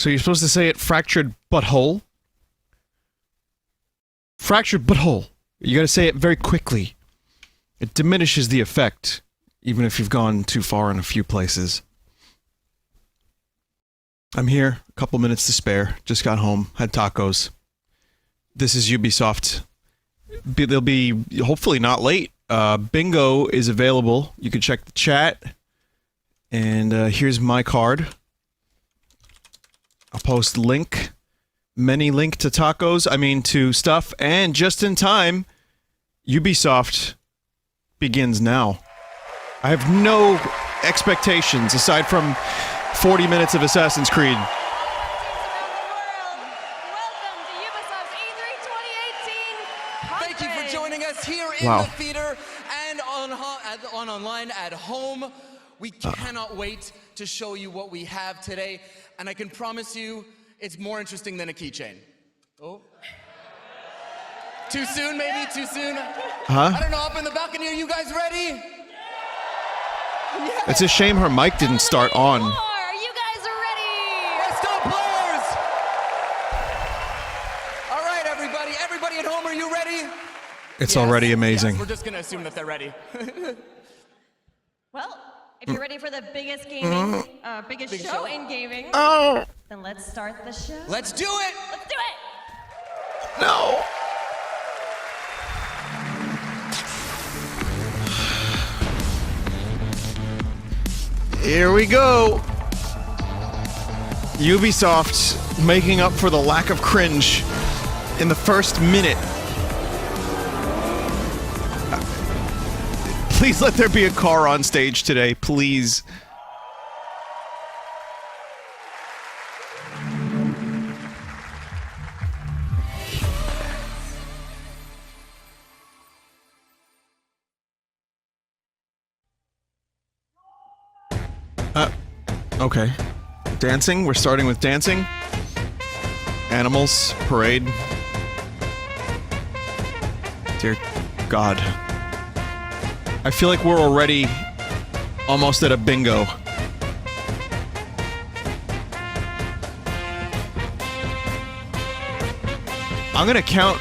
So you're supposed to say it fractured butthole? Fractured butthole. You gotta say it very quickly. It diminishes the effect, even if you've gone too far in a few places. I'm here, a couple minutes to spare, just got home, had tacos. This is Ubisoft. They'll be hopefully not late. Bingo is available. You can check the chat. And here's my card. I'll post link. Many link to tacos, to stuff. And just in time, Ubisoft begins now. I have no expectations aside from 40 minutes of Assassin's Creed. Thank you for joining us here in the theater and on online at home. We cannot wait to show you what we have today, and I can promise you it's more interesting than a keychain. Oh. Too soon, maybe? Too soon? Huh? I don't know, up in the balcony, are you guys ready? It's a shame her mic didn't start on. You guys are ready! Let's go, players! All right, everybody. Everybody at home, are you ready? It's already amazing. Yes, we're just going to assume that they're ready. Well, if you're ready for the biggest gaming, biggest show in gaming, then let's start the show. Let's do it! Let's do it! No! Here we go! Ubisoft making up for the lack of cringe in the first minute. Please let there be a car on stage today, please. Okay. Dancing? We're starting with dancing? Animals, parade. Dear God. I feel like we're already almost at a bingo. I'm gonna count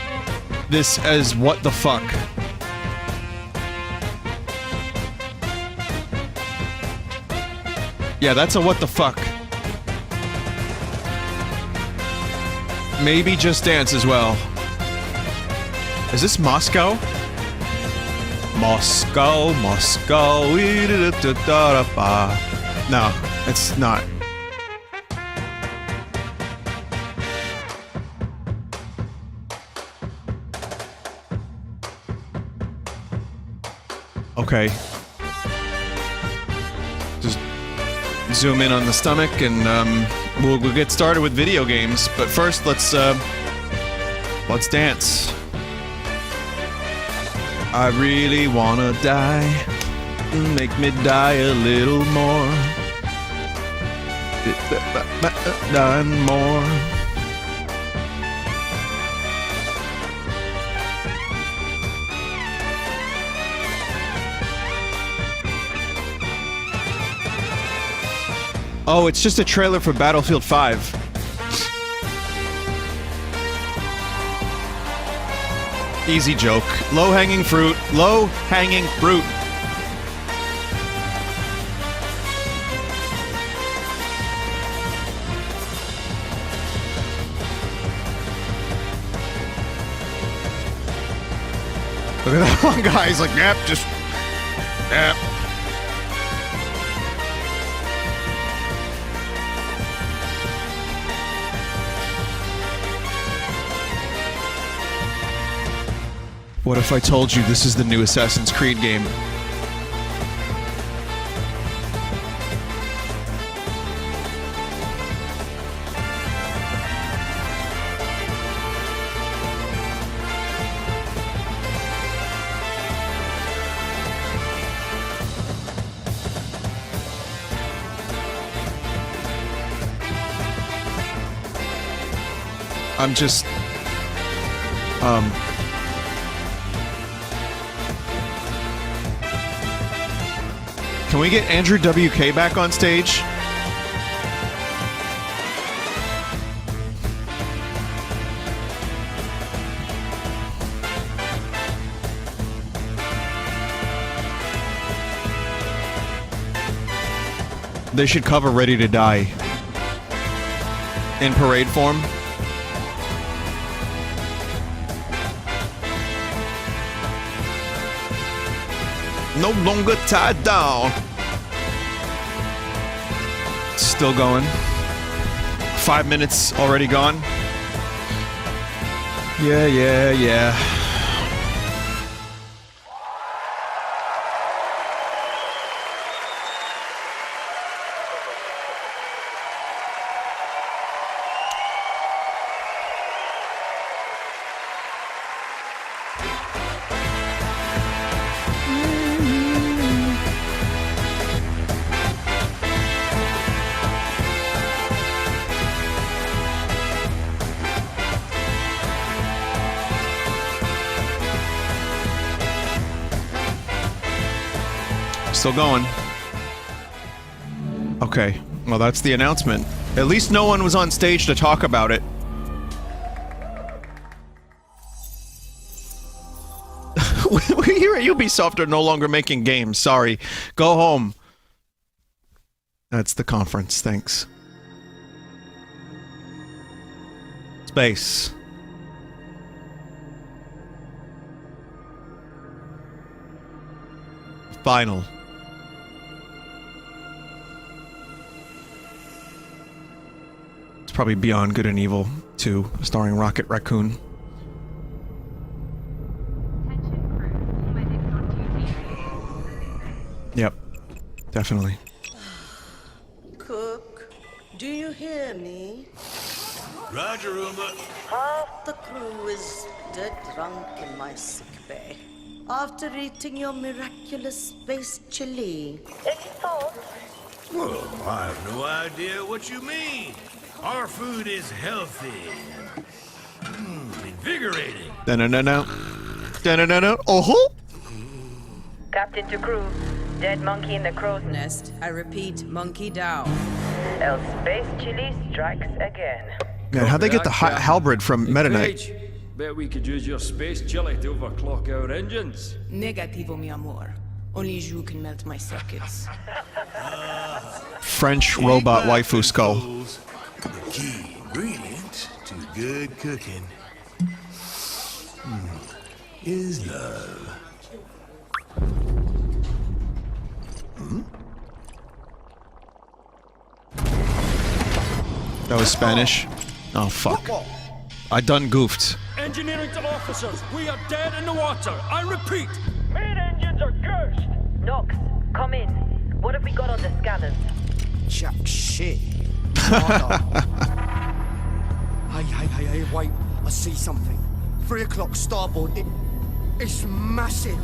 this as what the fuck. Yeah, that's a what the fuck. Maybe Just Dance as well. Is this Moscow? Moscow, Moscow. No, it's not. Okay. Just zoom in on the stomach and we'll get started with video games. But first, let's dance. I really wanna die. Make me die a little more. Die more. Oh, it's just a trailer for Battlefield 5. Easy joke. Low-hanging fruit. Low-hanging fruit. Look at that one guy. He's like, yep, just... Yep. What if I told you this is the new Assassin's Creed game? I'm just... Can we get Andrew WK back on stage? They should cover Ready to Die in parade form. No longer tied down. Still going. 5 minutes already gone. Yeah. Still going. Okay, well that's the announcement. At least no one was on stage to talk about it. We here at Ubisoft are no longer making games, sorry. Go home. That's the conference, thanks. Space. Final. It's probably Beyond Good and Evil 2, starring Rocket Raccoon. Yep, definitely. Cook, do you hear me? Roger, Uma. Half the crew is dead drunk in my sick bay after eating your miraculous space chili. Any thoughts? Well, I have no idea what you mean. Our food is healthy and invigorating. Da-na-na-na. Da-na-na-na. Oh-ho! Captain to crew. Dead monkey in the crow's nest. I repeat, monkey down. El Space Chili strikes again. Man, how'd they get the halberd from Meta Knight? Bet we could use your space chili to overclock our engines. Negativo, mi amor. Only you can melt my circuits. French robot waifu skull. The key ingredient to good cooking is love. That was Spanish. Oh, fuck. I done goofed. Engineering to officers, we are dead in the water. I repeat. Main engines are cursed. Nox, come in. What have we got on the scanners? Jack shit. Hey, wait. I see something. 3 o'clock starboard. It's massive.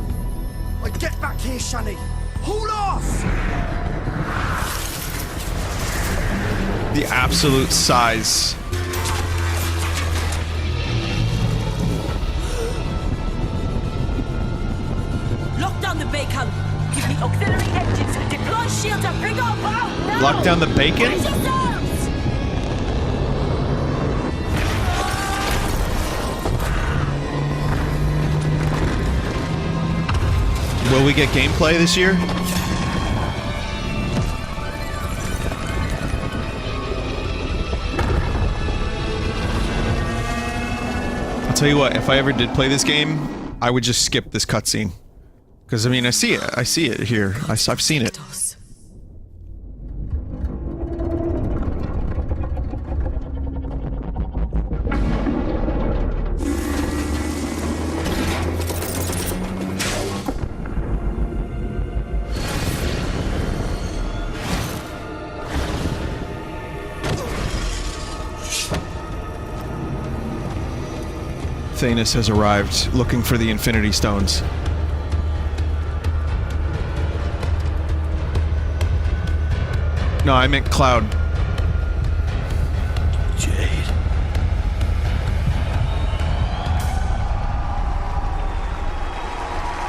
Get back here, Shani. Hold off! The absolute size. Lock down the bacon. Give me auxiliary engines. Deploy shields and bring up out now. Lock down the bacon? Brace yourselves! Will we get gameplay this year? I'll tell you what, if I ever did play this game, I would just skip this cutscene. Because, I mean, I see it here. I've seen it. Thanos has arrived, looking for the Infinity Stones. No, I meant Cloud. Jade.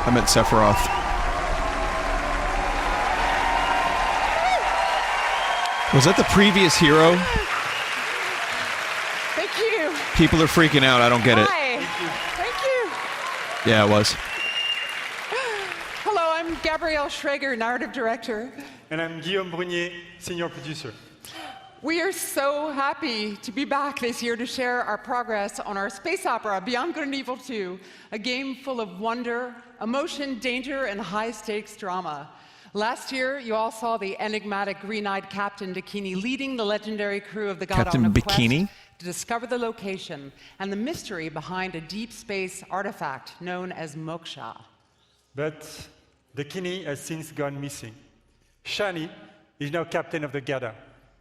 I meant Sephiroth. Was that the previous hero? Thank you. People are freaking out, I don't get it. Hi. Thank you. Yeah, it was. Hello, I'm Gabrielle Schrager, narrative director. And I'm Guillaume Brunier, senior producer. We are so happy to be back this year to share our progress on our space opera, Beyond Good and Evil 2, a game full of wonder, emotion, danger, and high-stakes drama. Last year, you all saw the enigmatic green-eyed Captain Bikini leading the legendary crew of the Gada on a quest to discover the location and the mystery behind a deep space artifact known as Moksha. But Bikini has since gone missing. Shani is now captain of the Gada,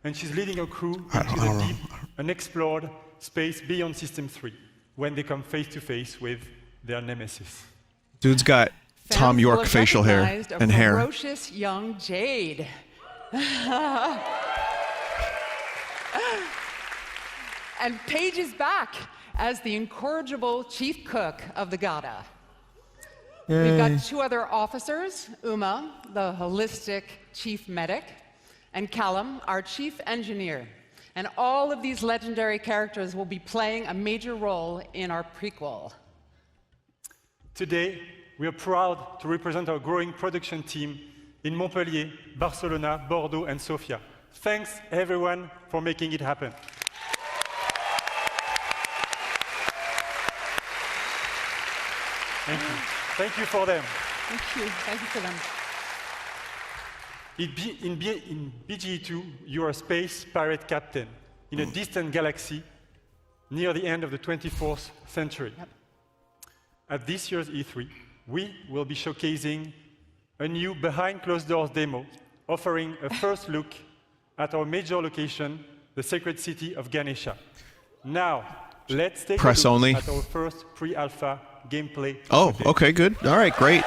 and she's leading a crew into the deep, unexplored space beyond System 3, when they come face to face with their nemesis. Dude's got Tom York facial hair and hair. Ferocious young Jade. And Paige is back as the incorrigible chief cook of the Gada. We've got 2 other officers, Uma, the holistic chief medic, and Callum, our chief engineer. And all of these legendary characters will be playing a major role in our prequel. Today, we are proud to represent our growing production team in Montpellier, Barcelona, Bordeaux, and Sofia. Thanks, everyone, for making it happen. Thank you. Thank you for them. Thank you. Thank you for them. In BGE2, you are a space pirate captain in a distant galaxy near the end of the 24th century. Yep. At this year's E3, we will be showcasing a new behind-closed-doors demo offering a first look at our major location, the sacred city of Ganesha. Now, let's take a look at our first pre-alpha gameplay. Oh, okay, good. All right, great.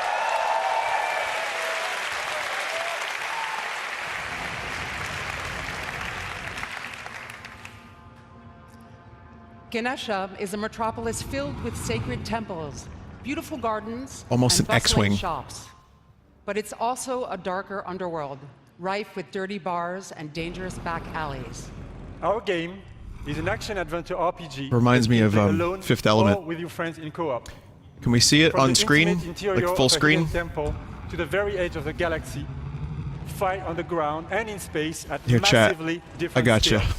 Ganesha is a metropolis filled with sacred temples, beautiful gardens, almost and an X-wing shops. But it's also a darker underworld, rife with dirty bars and dangerous back alleys. Our game is an action-adventure RPG. Reminds me of Fifth Element. Or with your friends in co-op. Can we see it on screen, like full screen? Temple to the very edge of the galaxy, fight on the ground and in space at Here, massively different I gotcha. scales.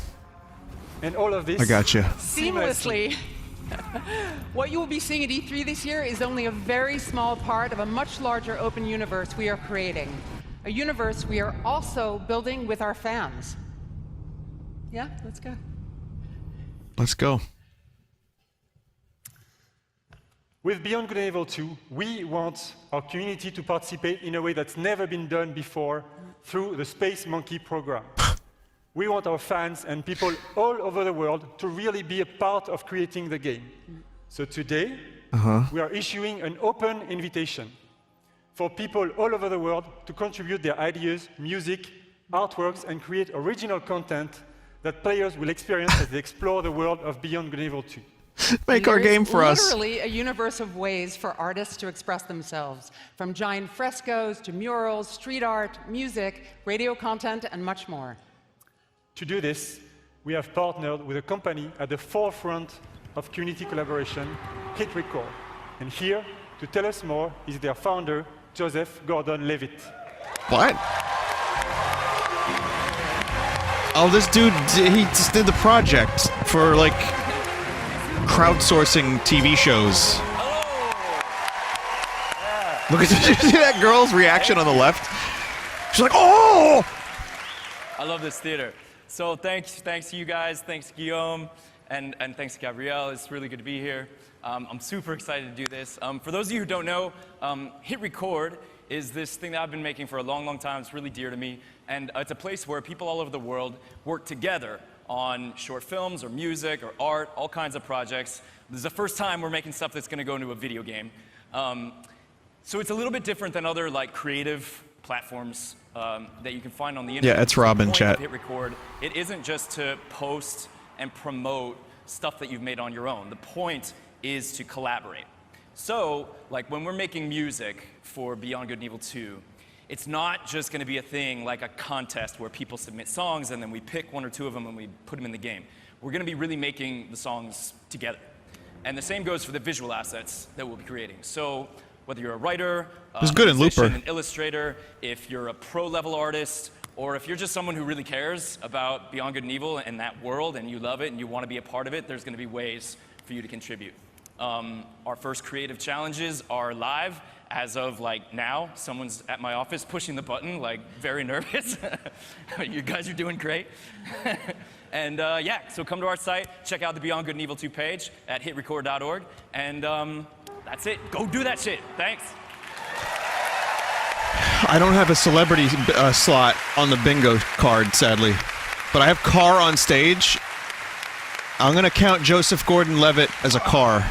And all of this I gotcha. Seamlessly. What you will be seeing at E3 this year is only a very small part of a much larger open universe we are creating. A universe we are also building with our fans. Yeah, let's go. Let's go. With Beyond Good and Evil 2, we want our community to participate in a way that's never been done before through the Space Monkey program. We want our fans and people all over the world to really be a part of creating the game. So today, we are issuing an open invitation for people all over the world to contribute their ideas, music, artworks, and create original content that players will experience as they explore the world of Beyond Good and Evil 2. Make our game for us. Literally a universe of ways for artists to express themselves, from giant frescoes to murals, street art, music, radio content, and much more. To do this, we have partnered with a company at the forefront of community collaboration, HitRecord. And here, to tell us more, is their founder, Joseph Gordon-Levitt. What? Oh, this dude, he just did the project for, like, crowdsourcing TV shows. Look at you see that girl's reaction on the left? She's like, oh! I love this theater. So thanks to you guys, thanks Guillaume, and thanks to Gabrielle. It's really good to be here. I'm super excited to do this. For those of you who don't know, HitRecord is this thing that I've been making for a long, long time. It's really dear to me. And it's a place where people all over the world work together on short films or music or art, all kinds of projects. This is the first time we're making stuff that's going to go into a video game. So it's a little bit different than other like creative platforms that you can find on the internet. Yeah, it's Robin, chat. HitRecord, it isn't just to post and promote stuff that you've made on your own. The point is to collaborate. So, like when we're making music for Beyond Good and Evil 2, it's not just going to be a thing like a contest where people submit songs and then we pick one or two of them and we put them in the game. We're going to be really making the songs together. And the same goes for the visual assets that we'll be creating. So whether you're a writer, He's good in musician, Looper. an illustrator, if you're a pro-level artist, or if you're just someone who really cares about Beyond Good and Evil and that world and you love it and you want to be a part of it, there's going to be ways for you to contribute. Our first creative challenges are live. As of like now, someone's at my office pushing the button, like very nervous. You guys are doing great. And yeah, so come to our site, check out the Beyond Good and Evil 2 page at hitrecord.org, and that's it. Go do that shit. Thanks. I don't have a celebrity slot on the bingo card, sadly, but I have car on stage. I'm gonna count Joseph Gordon-Levitt as a car.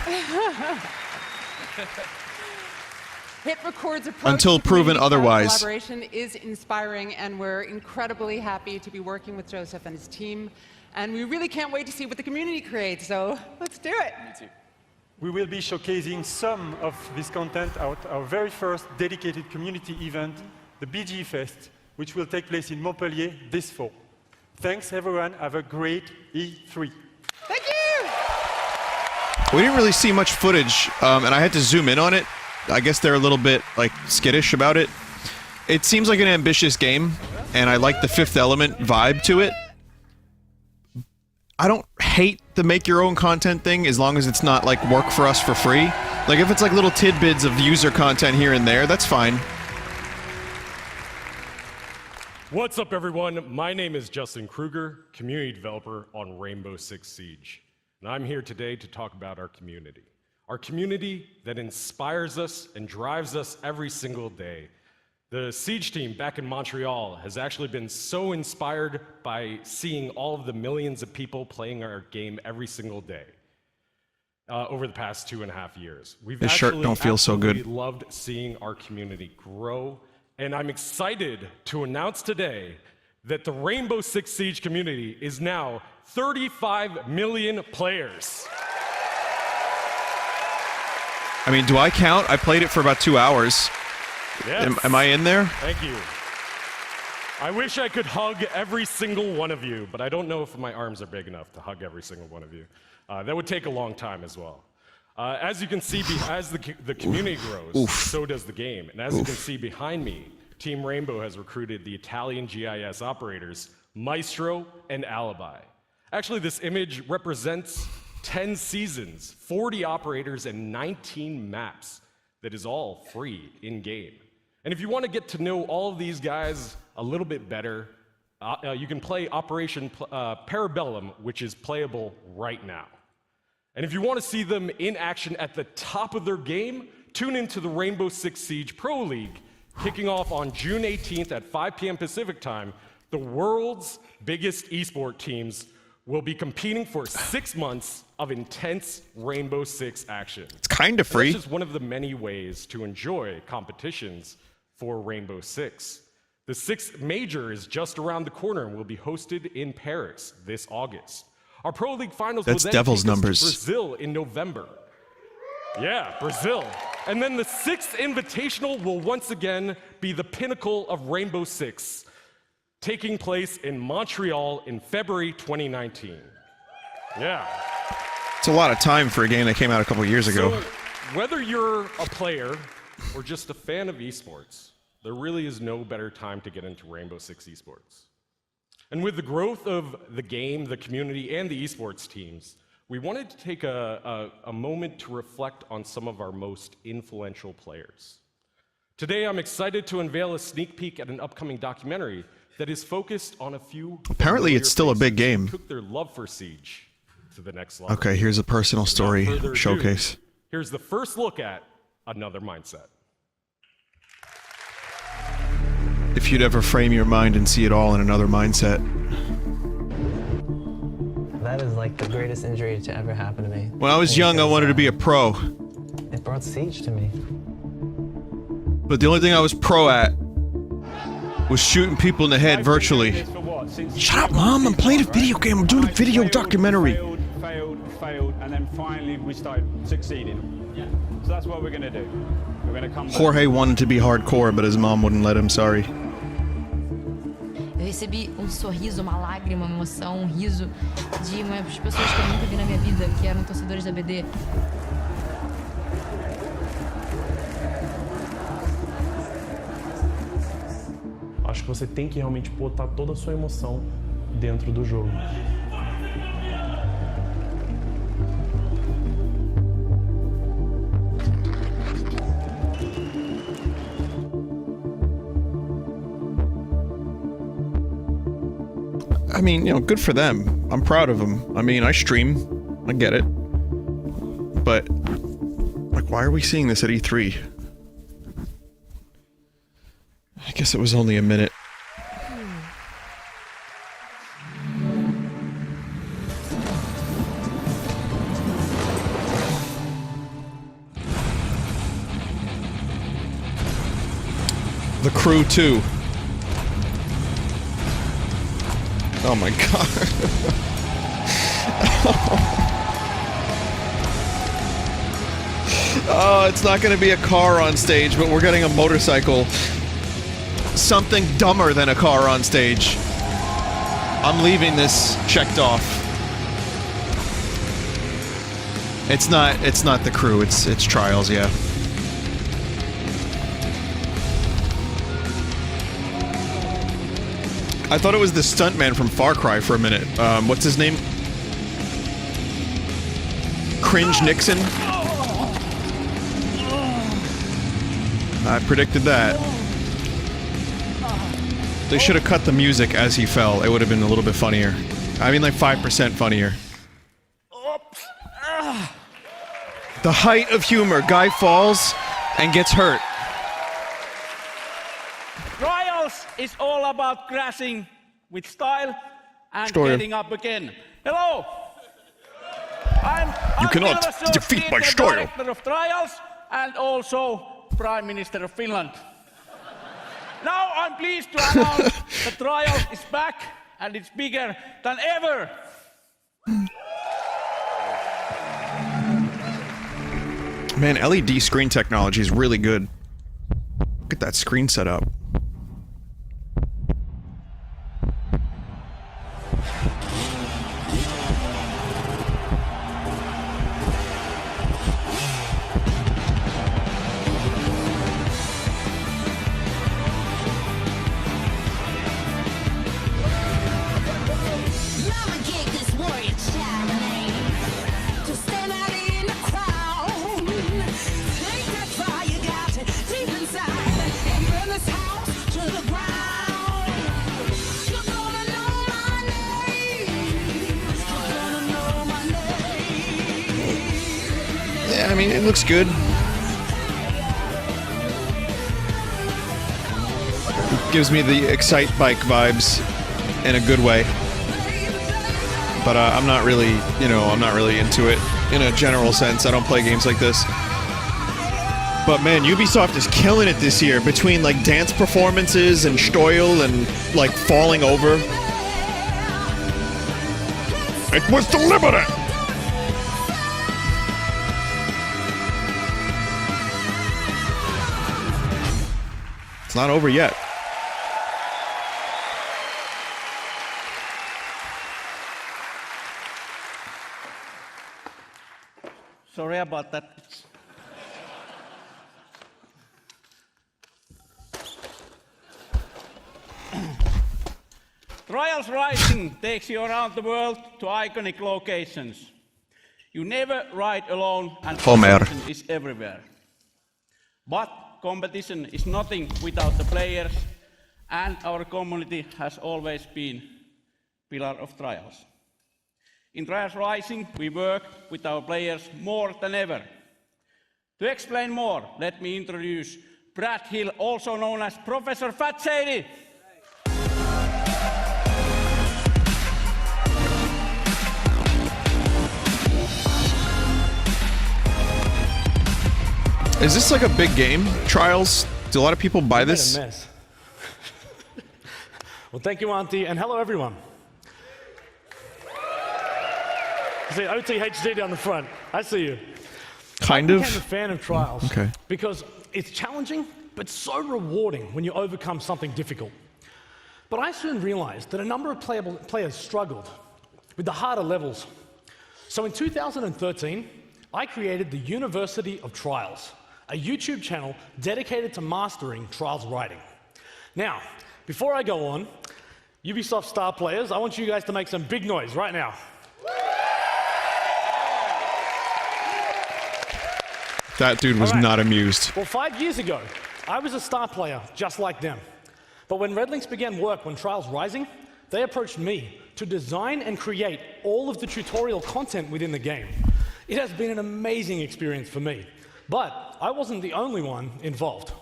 HitRecord's approach Until to proven community otherwise. collaboration is inspiring, and we're incredibly happy to be working with Joseph and his team. And we really can't wait to see what the community creates, so let's do it. Me too. We will be showcasing some of this content at our very first dedicated community event, the BG Fest, which will take place in Montpellier this fall. Thanks, everyone. Have a great E3. Thank you! We didn't really see much footage, and I had to zoom in on it. I guess they're a little bit, like, skittish about it. It seems like an ambitious game, and I like the Fifth Element vibe to it. I don't hate the make-your-own content thing, as long as it's not, like, work for us for free. Like, if it's, like, little tidbits of user content here and there, that's fine. What's up, everyone? My name is Justin Kruger, community developer on Rainbow Six Siege. And I'm here today to talk about our community. Our community that inspires us and drives us every single day. The Siege team back in Montreal has actually been so inspired by seeing all of the millions of people playing our game every single day over the past 2.5 years. This shirt don't feel so good. We've loved seeing our community grow, and I'm excited to announce today that the Rainbow Six Siege community is now 35 million players. I mean, do I count? I played it for about 2 hours. Yes. Am I in there? Thank you. I wish I could hug every single one of you, but I don't know if my arms are big enough to hug every single one of you. That would take a long time as well. As you can see, as the community grows, so does the game. And as you can see behind me, Team Rainbow has recruited the Italian GIS operators, Maestro and Alibi. Actually, this image represents 10 seasons, 40 operators, and 19 maps that is all free in-game. And if you want to get to know all of these guys a little bit better, you can play Operation Parabellum, which is playable right now. And if you want to see them in action at the top of their game, tune into the Rainbow Six Siege Pro League, kicking off on June 18th at 5 p.m. Pacific time. The world's biggest esport teams will be competing for 6 months of intense Rainbow Six action. It's kind of free. This is one of the many ways to enjoy competitions for Rainbow Six. The 6th major is just around the corner and will be hosted in Paris this August. Our Pro League finals will then devil's take us numbers. to Brazil in November. Yeah, Brazil. And then the 6th Invitational will once again be the pinnacle of Rainbow Six, taking place in Montreal in February 2019. Yeah. It's a lot of time for a game that came out a couple years ago. So, whether you're a player or just a fan of esports, there really is no better time to get into Rainbow Six esports. And with the growth of the game, the community, and the esports teams, we wanted to take a moment to reflect on some of our most influential players. Today, I'm excited to unveil a sneak peek at an upcoming documentary that is focused on a few. Apparently, it's still a big game. Who took their love for Siege to the next level. Okay, here's a personal story showcase. Here's the first look at Another Mindset. If you'd ever frame your mind and see it all in another mindset. That is like the greatest injury to ever happen to me. When I was young, I wanted to be a pro. It brought Siege to me. But the only thing I was pro at was shooting people in the head virtually. Shut up, Mom! I'm playing a video game. I'm doing a video documentary. Failed, and then finally we started succeeding. Yeah. So that's what we're going to do. We're going to come back. Jorge wanted to be hardcore, but his mom wouldn't let him. Sorry. Eu recebi sorriso, uma lágrima, uma emoção, riso de uma das pessoas que eu nunca vi na minha vida, que eram torcedores da BD. Acho que você tem que realmente botar toda a sua emoção dentro do jogo. I mean, you know, good for them. I'm proud of them. I mean, I stream. I get it. But, like, why are we seeing this at E3? I guess it was only a minute. The Crew 2. Oh my god. Oh, it's not going to be a car on stage, but we're getting a motorcycle. Something dumber than a car on stage. I'm leaving this checked off. It's not the Crew, it's Trials, yeah. I thought it was the stuntman from Far Cry for a minute. What's his name? Cringe Nixon? I predicted that. They should have cut the music as he fell. It would have been a little bit funnier. I mean, like 5% funnier. The height of humor. Guy falls and gets hurt. Trials is all about crashing with style and getting up again. Hello! You cannot defeat my style. Director of Trials and also Prime Minister of Finland. Now I'm pleased to announce that Trials is back and it's bigger than ever. Man, LED screen technology is really good. Look at that screen setup. I mean, it looks good. It gives me the Excite Bike vibes in a good way. But I'm not really, you know, I'm not really into it in a general sense. I don't play games like this. But man, Ubisoft is killing it this year between like dance performances and Steuel and like falling over. It was deliberate! It's not over yet. Sorry about that. Trials Rising takes you around the world to iconic locations. You never ride alone and competition is everywhere. But competition is nothing without the players, and our community has always been pillar of Trials. In Trials Rising, we work with our players more than ever. To explain more, let me introduce Brad Hill, also known as Professor Fat Shady. Is this like a big game? Trials? Do a lot of people buy this? Mess. Well, thank you, Auntie, and hello, everyone. I see OTHD down the front. I see you. Kind of. I became a fan of Trials. Okay. Because it's challenging, but so rewarding when you overcome something difficult. But I soon realized that a number of players struggled with the harder levels. So in 2013, I created the University of Trials, a YouTube channel dedicated to mastering Trials writing. Now, Before I go on, Ubisoft star players, I want you guys to make some big noise right now. That dude was not amused. Well, 5 years ago, I was a star player just like them. But when Red Links began work on Trials Rising, they approached me to design and create all of the tutorial content within the game. It has been an amazing experience for me, but I wasn't the only one involved.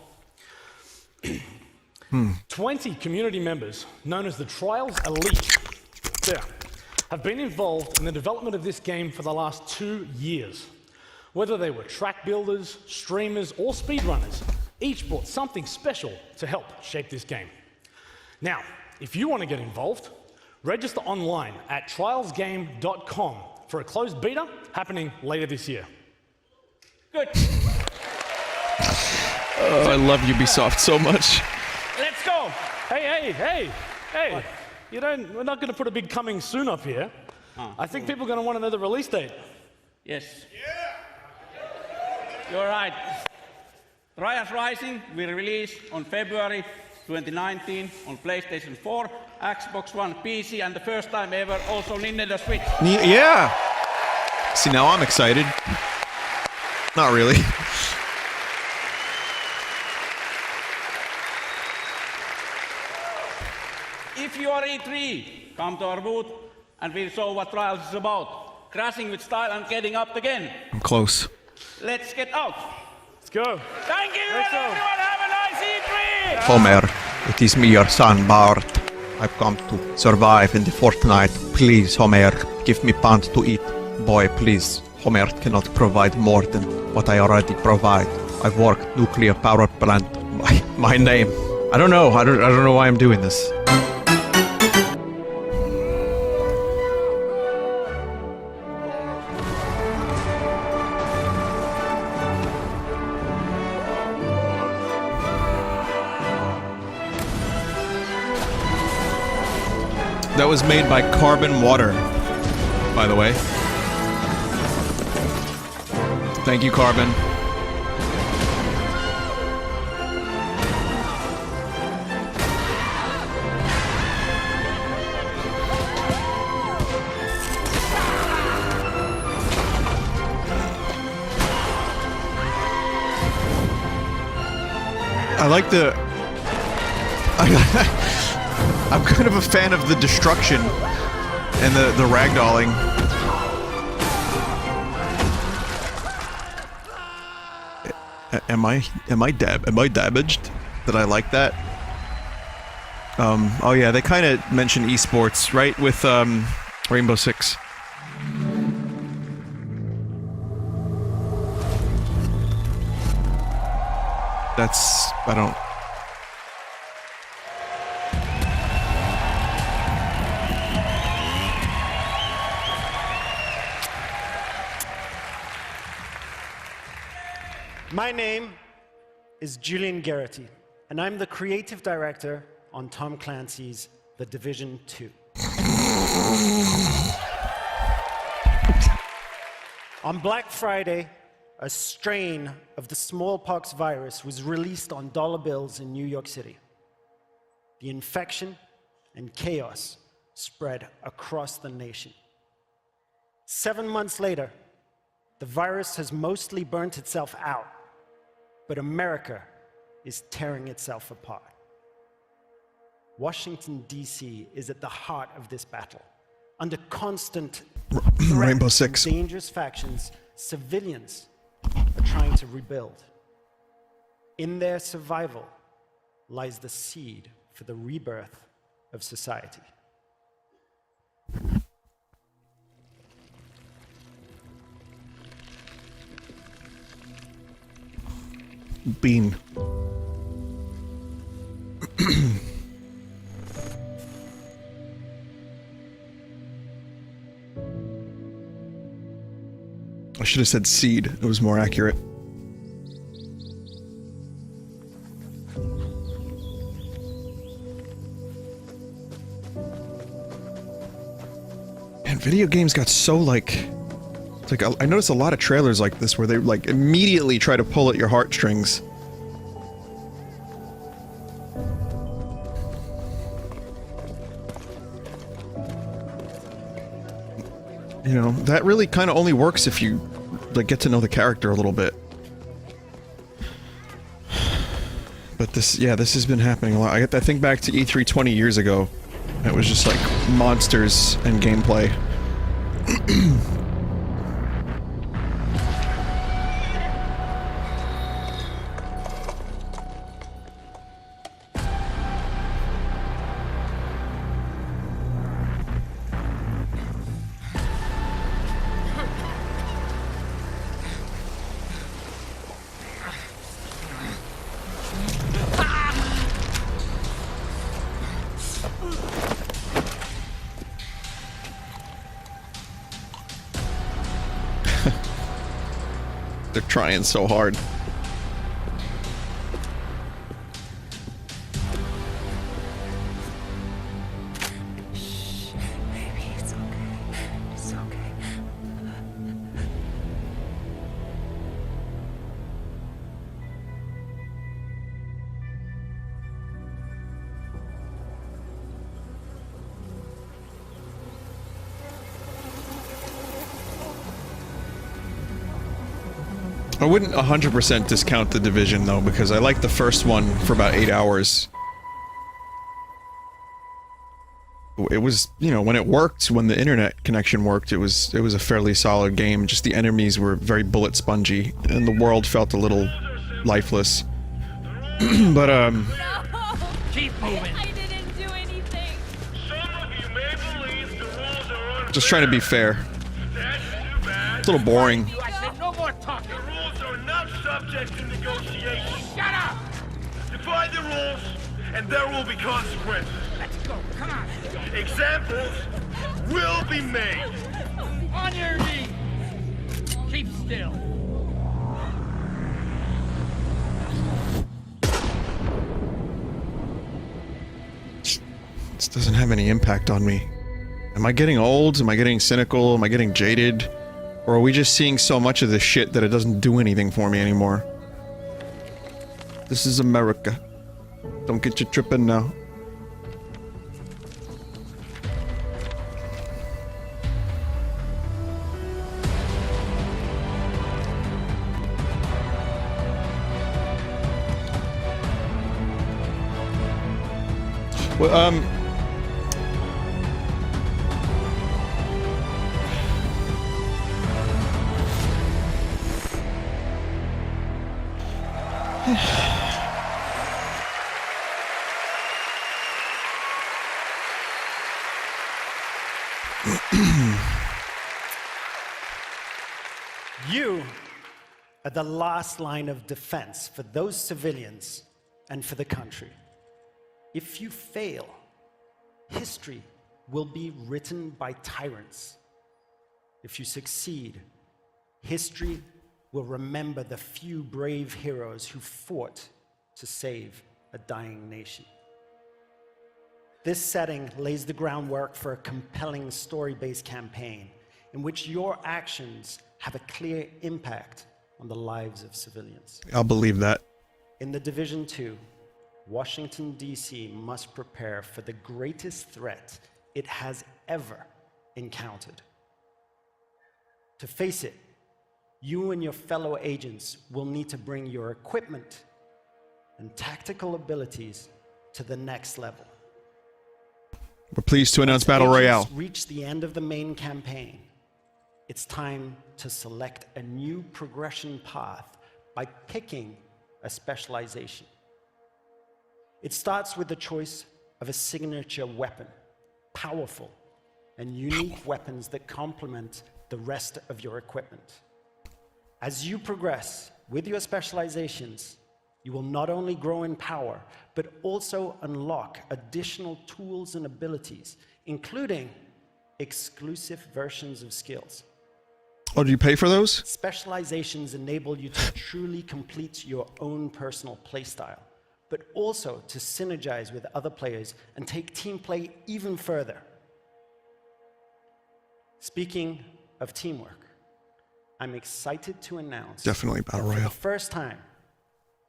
20 community members, known as the Trials Elite, have been involved in the development of this game for the last 2 years. Whether they were track builders, streamers, or speedrunners, each brought something special to help shape this game. Now, if you want to get involved, register online at trialsgame.com for a closed beta happening later this year. Good. Oh, I love Ubisoft so much. Let's go. Hey. We're not going to put a big coming soon up here. I think people are going to want to know the release date. Yes. You're right. Trials Rising will release on February 2019 on PlayStation 4, Xbox One, PC, and the first time ever also Nintendo Switch. Yeah. See, now I'm excited. Not really. If you are E3, come to our booth and we'll show what Trials is about. Crashing with style and getting up again. I'm close. Let's get out. Let's go. Thank you, and everyone. Have a nice E3. Homer, it is me, your son, Bart. I've come to survive in the fortnight. Please, Homer, give me pant to eat. Boy, please. Homer cannot provide more than what I already provide. I've worked nuclear power plant. My name. I don't know. I don't know why I'm doing this. That was made by Carbon Water, by the way. Thank you, Carbon. I like the... I'm kind of a fan of the destruction and the ragdolling. Am I damaged? Did I like that? Oh yeah, they kind of mention esports, right? With Rainbow Six. I don't... My name is Julian Garrity, and I'm the creative director on Tom Clancy's The Division 2. On Black Friday, a strain of the smallpox virus was released on dollar bills in New York City. The infection and chaos spread across the nation. 7 months later, the virus has mostly burnt itself out, but America is tearing itself apart. Washington, D.C. is at the heart of this battle. Under constant Rainbow Six. Dangerous factions, civilians are trying to rebuild. In their survival lies the seed for the rebirth of society. Bean. I should have said seed. It was more accurate. And video games got so like... It's like I noticed a lot of trailers like this where they like immediately try to pull at your heartstrings. You know, that really kind of only works if you like get to know the character a little bit. But this, yeah, this has been happening a lot. I think back to E3 20 years ago. It was just like monsters and gameplay. They're trying so hard. I wouldn't 100% discount The Division, though, because I liked the first one for about 8 hours. It was, you know, when it worked, when the internet connection worked, it was a fairly solid game. Just the enemies were very bullet spongy, and the world felt a little lifeless. But, Keep moving. I didn't do anything. just trying to be fair. It's a little boring. No more talking. The rules are not subject to negotiation. Shut up! Defy the rules, and there will be consequences. Let's go. Come on. Examples will be made. On your knees. Keep still. This doesn't have any impact on me. Am I getting old? Am I getting cynical? Am I getting jaded? Or are we just seeing so much of this shit that it doesn't do anything for me anymore? This is America. Don't get you tripping now. Well, You are the last line of defense for those civilians and for the country. If you fail, history will be written by tyrants. If you succeed, history will remember the few brave heroes who fought to save a dying nation. This setting lays the groundwork for a compelling story-based campaign in which your actions have a clear impact on the lives of civilians. I'll believe that. In The Division 2, Washington, D.C. must prepare for the greatest threat it has ever encountered. To face it, you and your fellow agents will need to bring your equipment and tactical abilities to the next level. We're pleased to announce Battle Royale. Reach the end of the main campaign. It's time to select a new progression path by picking a specialization. It starts with the choice of a signature weapon, powerful and unique weapons that complement the rest of your equipment. As you progress with your specializations, you will not only grow in power, but also unlock additional tools and abilities, including exclusive versions of skills. Oh, do you pay for those? Specializations enable you to truly complete your own personal playstyle, but also to synergize with other players and take team play even further. Speaking of teamwork, I'm excited to announce Definitely Battle that for Royale. the first time,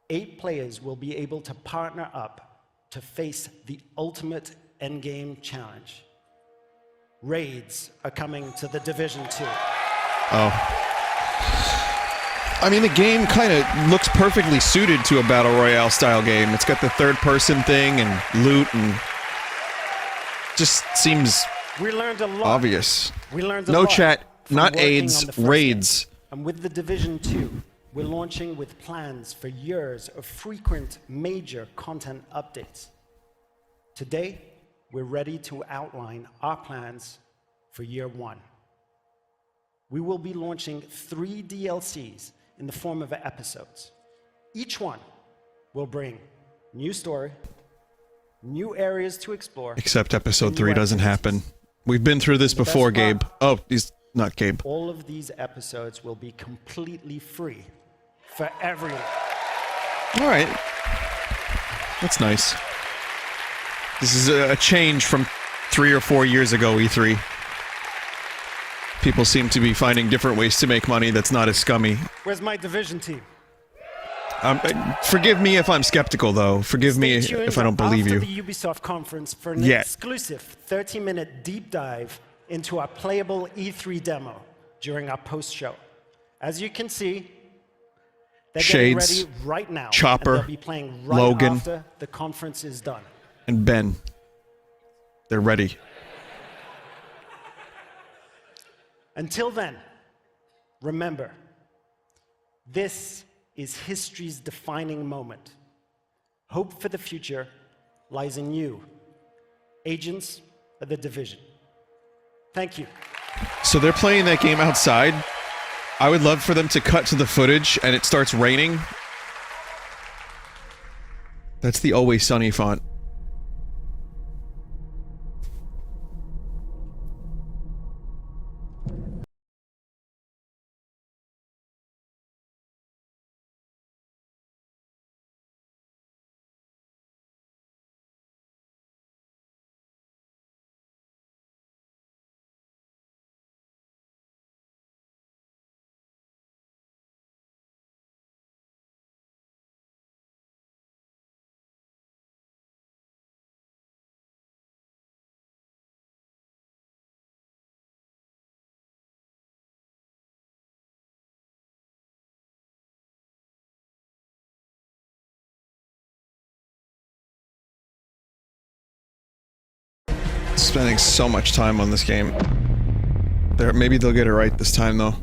8 players will be able to partner up to face the ultimate endgame challenge. Raids are coming to the Division 2. Oh. I mean, the game kind of looks perfectly suited to a Battle Royale style game. It's got the third-person thing and loot and just seems We learned a lot. obvious. We learned a No lot chat, from not working AIDS, on the first raids. game. And with the Division 2, we're launching with plans for years of frequent major content updates. Today, we're ready to outline our plans for year 1. We will be launching 3 DLCs in the form of episodes. Each one will bring new story, new areas to explore. Except episode 3 doesn't happen. We've been through this before, Gabe. Oh, he's not Gabe. All of these episodes will be completely free for everyone. All right. That's nice. This is a change from 3 or 4 years ago, E3. People seem to be finding different ways to make money that's not as scummy. Where's my Division team? Forgive me if I'm skeptical, though. Forgive me if I don't believe you. After the Ubisoft Conference for an Yet. exclusive 30-minute deep dive into our playable E3 demo during our post-show. As you can see, they're Shades, getting ready right now. Chopper, and they'll be playing right Logan, after the conference is done. and Ben. They're ready. Until then, remember, this is history's defining moment. Hope for the future lies in you, agents of the Division. Thank you. So they're playing that game outside. I would love for them to cut to the footage and it starts raining. That's the Always Sunny font. Spending so much time on this game. Maybe they'll get it right this time, though.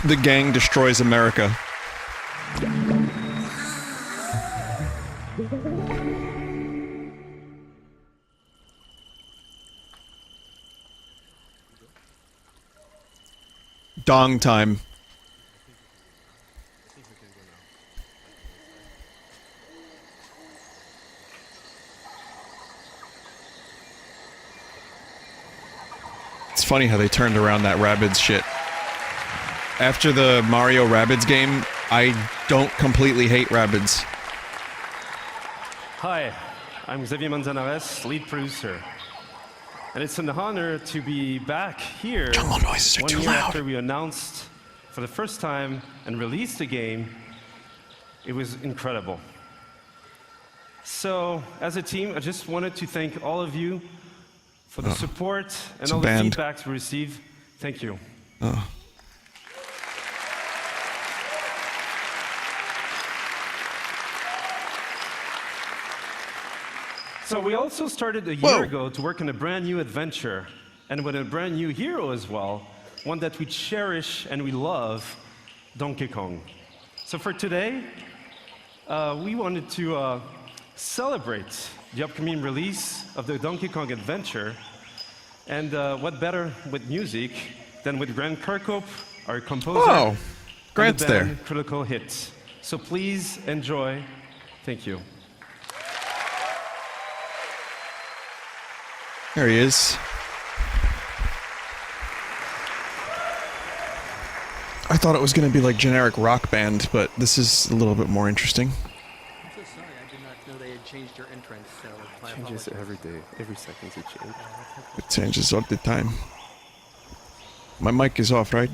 The gang destroys America. Dong time. It's funny how they turned around that Rabbids shit. After the Mario Rabbids game, I don't completely hate Rabbids. Hi, I'm Xavier Manzanares, lead producer. And it's an honor to be back here 1 year after we announced for the first time and released the game. It was incredible. So, as a team, I just wanted to thank all of you for the support and all the feedbacks we received. Thank you. So we also started a year ago to work on a brand new adventure, and with a brand new hero as well, one that we cherish and we love, Donkey Kong. So for today, we wanted to celebrate the upcoming release of the Donkey Kong adventure, and what better with music than with Grant Kirkhope, our composer. Oh, Grant's and the there. band Critical Hits. So please enjoy. Thank you. There he is. I thought it was going to be like generic rock band, but this is a little bit more interesting. I'm so sorry. I did not know they had changed your entrance. So my Changes apologies. every day. Every second it changes. It changes all the time. My mic is off, right?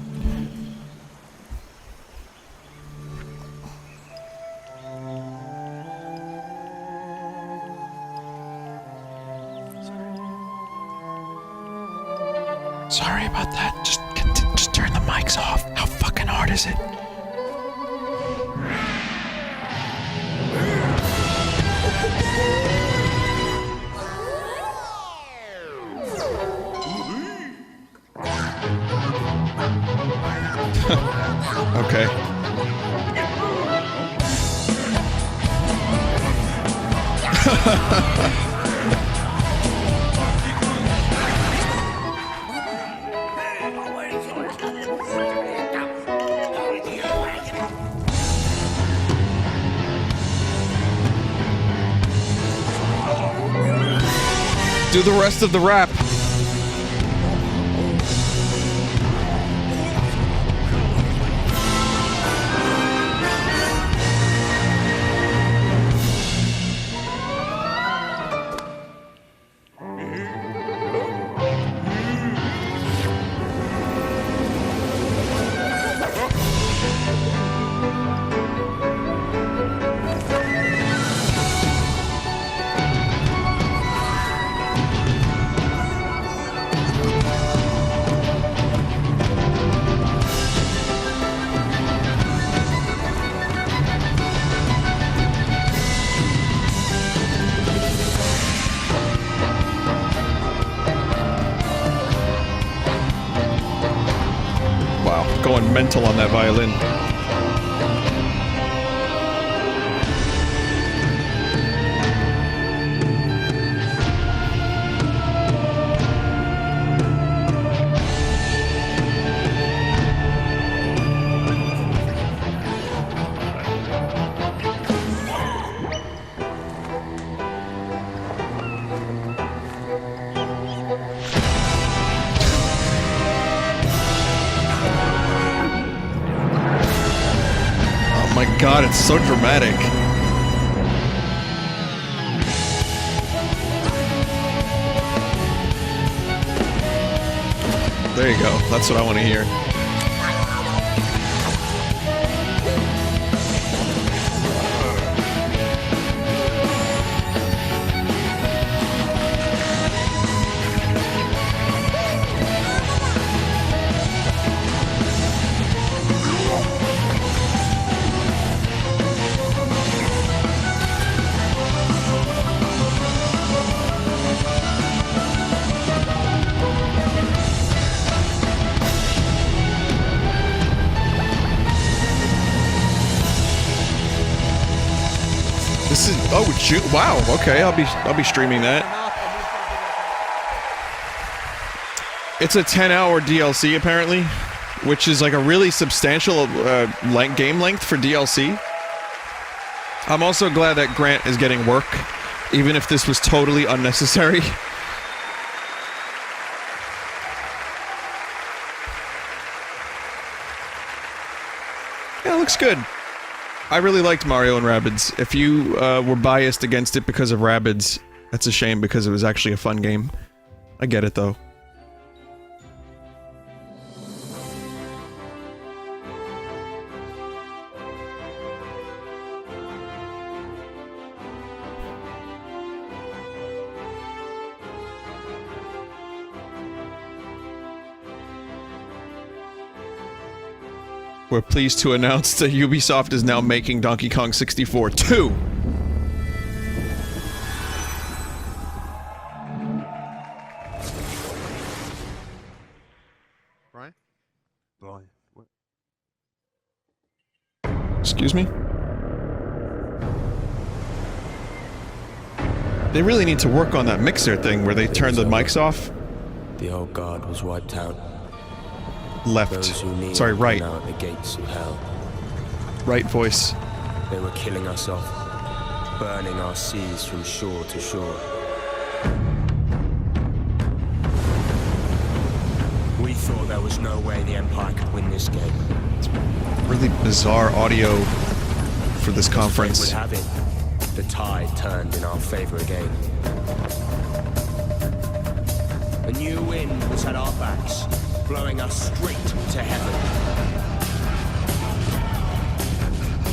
Sorry about that. Just turn the mics off. How fucking hard is it? Okay. Do the rest of the rap. Going mental on that violin. God, it's so dramatic. There you go. That's what I want to hear. This is wow. Okay, I'll be streaming that. It's a 10-hour DLC apparently, which is like a really substantial game length for DLC. I'm also glad that Grant is getting work, even if this was totally unnecessary. Yeah, it looks good. I really liked Mario and Rabbids. If you were biased against it because of Rabbids, that's a shame because it was actually a fun game. I get it though. We're pleased to announce that Ubisoft is now making Donkey Kong 64 2. Brian? Brian. What? Excuse me? They really need to work on that mixer thing where they turn the mics off. The old guard was wiped out. Left. Sorry, right. Out the gates of hell. Right voice. They were killing us off, burning our seas from shore to shore. We thought there was no way the Empire could win this game. It's really bizarre audio for this conference. Would have it, the tide turned in our favor again. A new wind was at our backs, blowing us straight to heaven.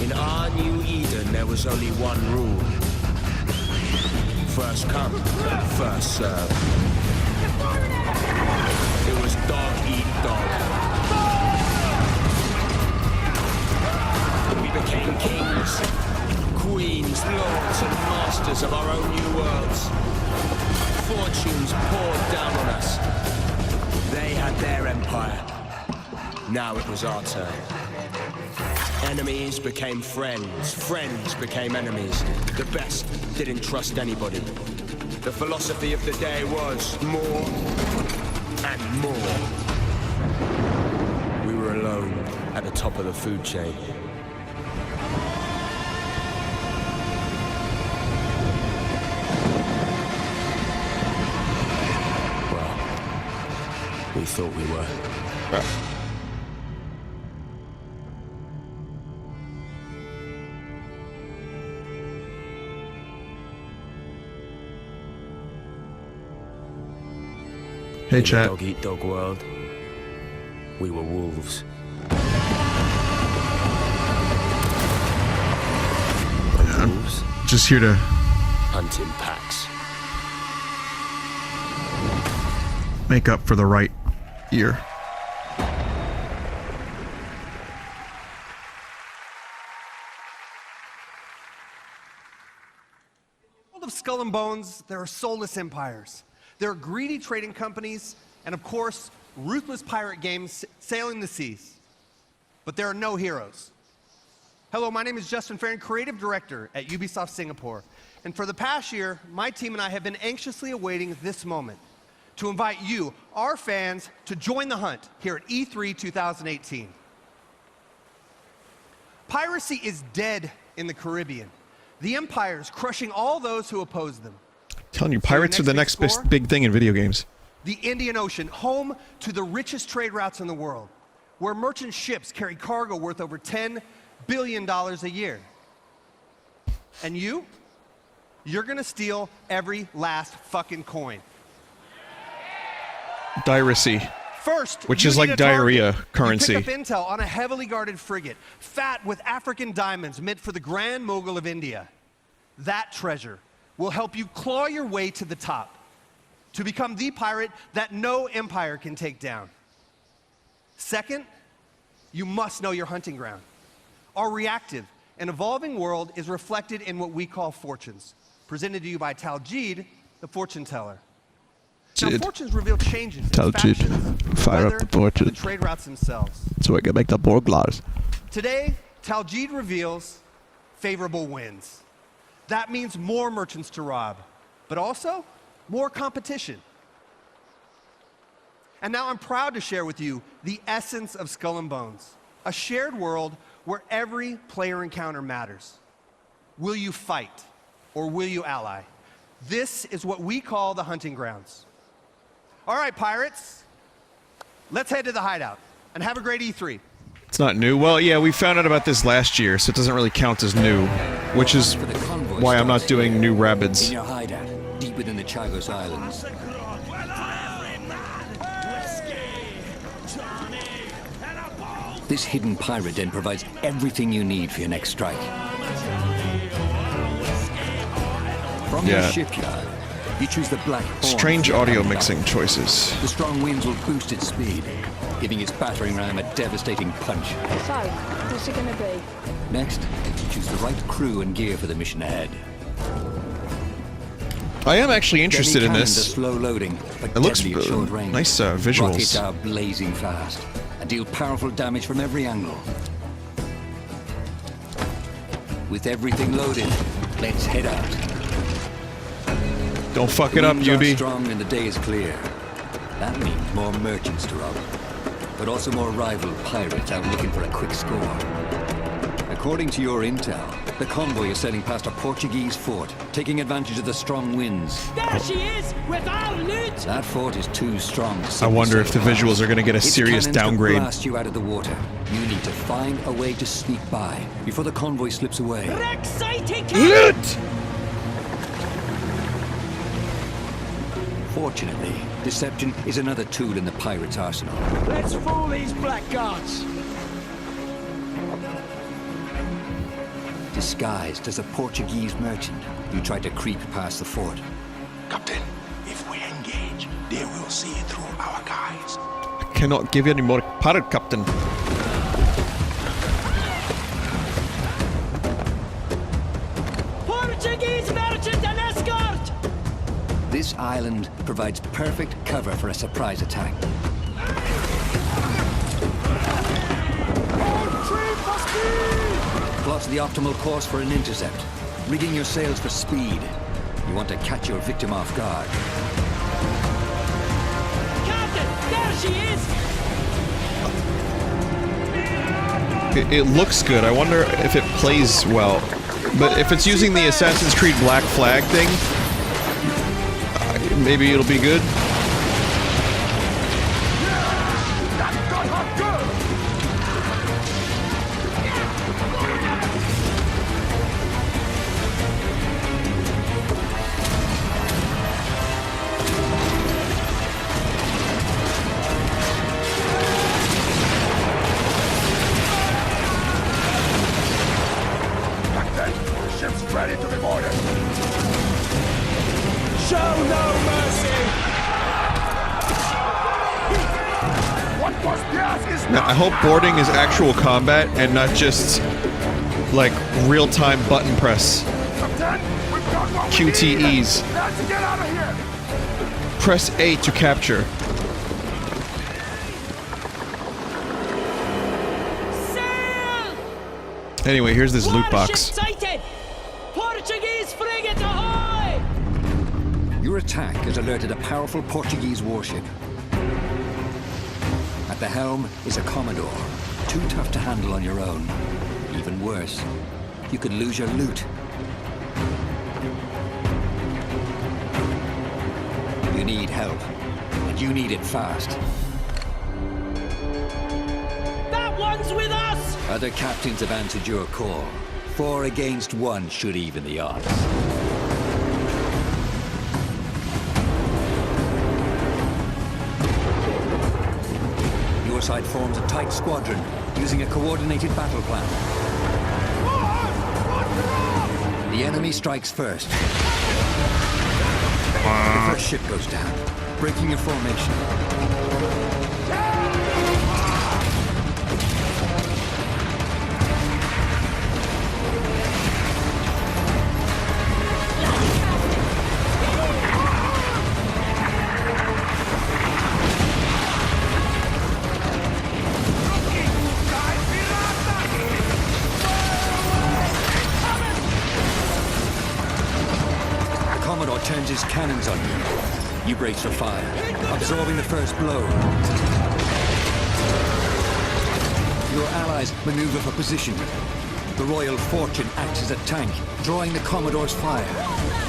In our new Eden, there was only one rule. First come, first serve. It was dog eat dog. We became kings, queens, lords, and masters of our own new worlds. Fortunes poured down on us. They had their empire. Now it was our turn. Enemies became friends. Friends became enemies. The best didn't trust anybody. The philosophy of the day was more and more. We were alone at the top of the food chain. Well, we thought we were. Hey, chat. In the dog-eat-dog world, we were wolves. Wolves just here to hunt in packs. make up for the right ear. Of Skull and Bones, there are soulless empires. There are greedy trading companies, and of course, ruthless pirate games sailing the seas. But there are no heroes. Hello, my name is Justin Farron, Creative Director at Ubisoft Singapore. And for the past year, my team and I have been anxiously awaiting this moment to invite you, our fans, to join the hunt here at E3 2018. Piracy is dead in the Caribbean. The empires crushing all those who oppose them. I'm telling you, pirates are the next big thing in video games. The Indian Ocean, home to the richest trade routes in the world, where merchant ships carry cargo worth over $10 billion a year. And you're gonna steal every last fucking coin. Diracy. First, which is like diarrhea currency. You pick up intel on a heavily guarded frigate, fat with African diamonds meant for the Grand Mogul of India. That treasure will help you claw your way to the top, to become the pirate that no empire can take down. Second, you must know your hunting ground. Our reactive and evolving world is reflected in what we call fortunes, presented to you by Taljid, the fortune teller. Now, fortunes reveal changes in fashions, fire weather, up the fortune, and the trade routes themselves. so I can make the burglars. Today, Taljid reveals favorable winds. That means more merchants to rob, but also more competition. And now I'm proud to share with you the essence of Skull and Bones, a shared world where every player encounter matters. Will you fight or will you ally? This is what we call the hunting grounds. All right, pirates, let's head to the hideout and have a great E3. It's not new. Well, yeah, we found out about this last year, so it doesn't really count as new, which is why I'm not doing new Rabbids. In your hideout, deep within the Chagos Islands. This hidden pirate den provides everything you need for your next strike. From your shipyard, you choose the Black Horn. Strange audio mixing choices. The strong winds will boost its speed, giving its battering ram a devastating punch. So, what's it gonna be? Next, choose the right crew and gear for the mission ahead. I am actually interested in this. Slow loading, but it looks deadly at short range. nice visuals. Rockets are blazing fast and deal powerful damage from every angle. With everything loaded, let's head out. Don't fuck it up, Winds are Ubi. Strong and the day is clear. That means more merchants to rob. but also more rival pirates out looking for a quick score. According to your intel, the convoy is sailing past a Portuguese fort, taking advantage of the strong winds. There she is, with our loot! That fort is too strong to I wonder if the visuals are going to get a serious downgrade. Blast you out of the water. You need to find a way to sneak by before the convoy slips away. Loot! Fortunately, deception is another tool in the pirates' arsenal. Let's fool these blackguards! Disguised as a Portuguese merchant, you try to creep past the fort. Captain, if we engage, they will see through our guys. I cannot give you any more pirate, Captain. Portuguese merchant and escort! This island provides perfect cover for a surprise attack. Plot the optimal course for an intercept. Rigging your sails for speed. You want to catch your victim off guard. Captain, there she is! It looks good. I wonder if it plays well. But if it's using the Assassin's Creed Black Flag thing, maybe it'll be good. Now, I hope boarding is actual combat and not just like real-time button press. QTEs. Press A to capture. Anyway, here's this loot box. Portuguese frigate ahoy! Your attack has alerted a powerful Portuguese warship. At the helm is a Commodore, too tough to handle on your own. Even worse, you could lose your loot. You need help, and you need it fast. That one's with us! Other captains have answered your call. 4 against 1 should even the odds. Your side forms a tight squadron, using a coordinated battle plan. The enemy strikes first. The first ship goes down, breaking your formation. Turns his cannons on you. You brace for fire, absorbing the first blow. Your allies maneuver for position. The Royal Fortune acts as a tank, drawing the Commodore's fire.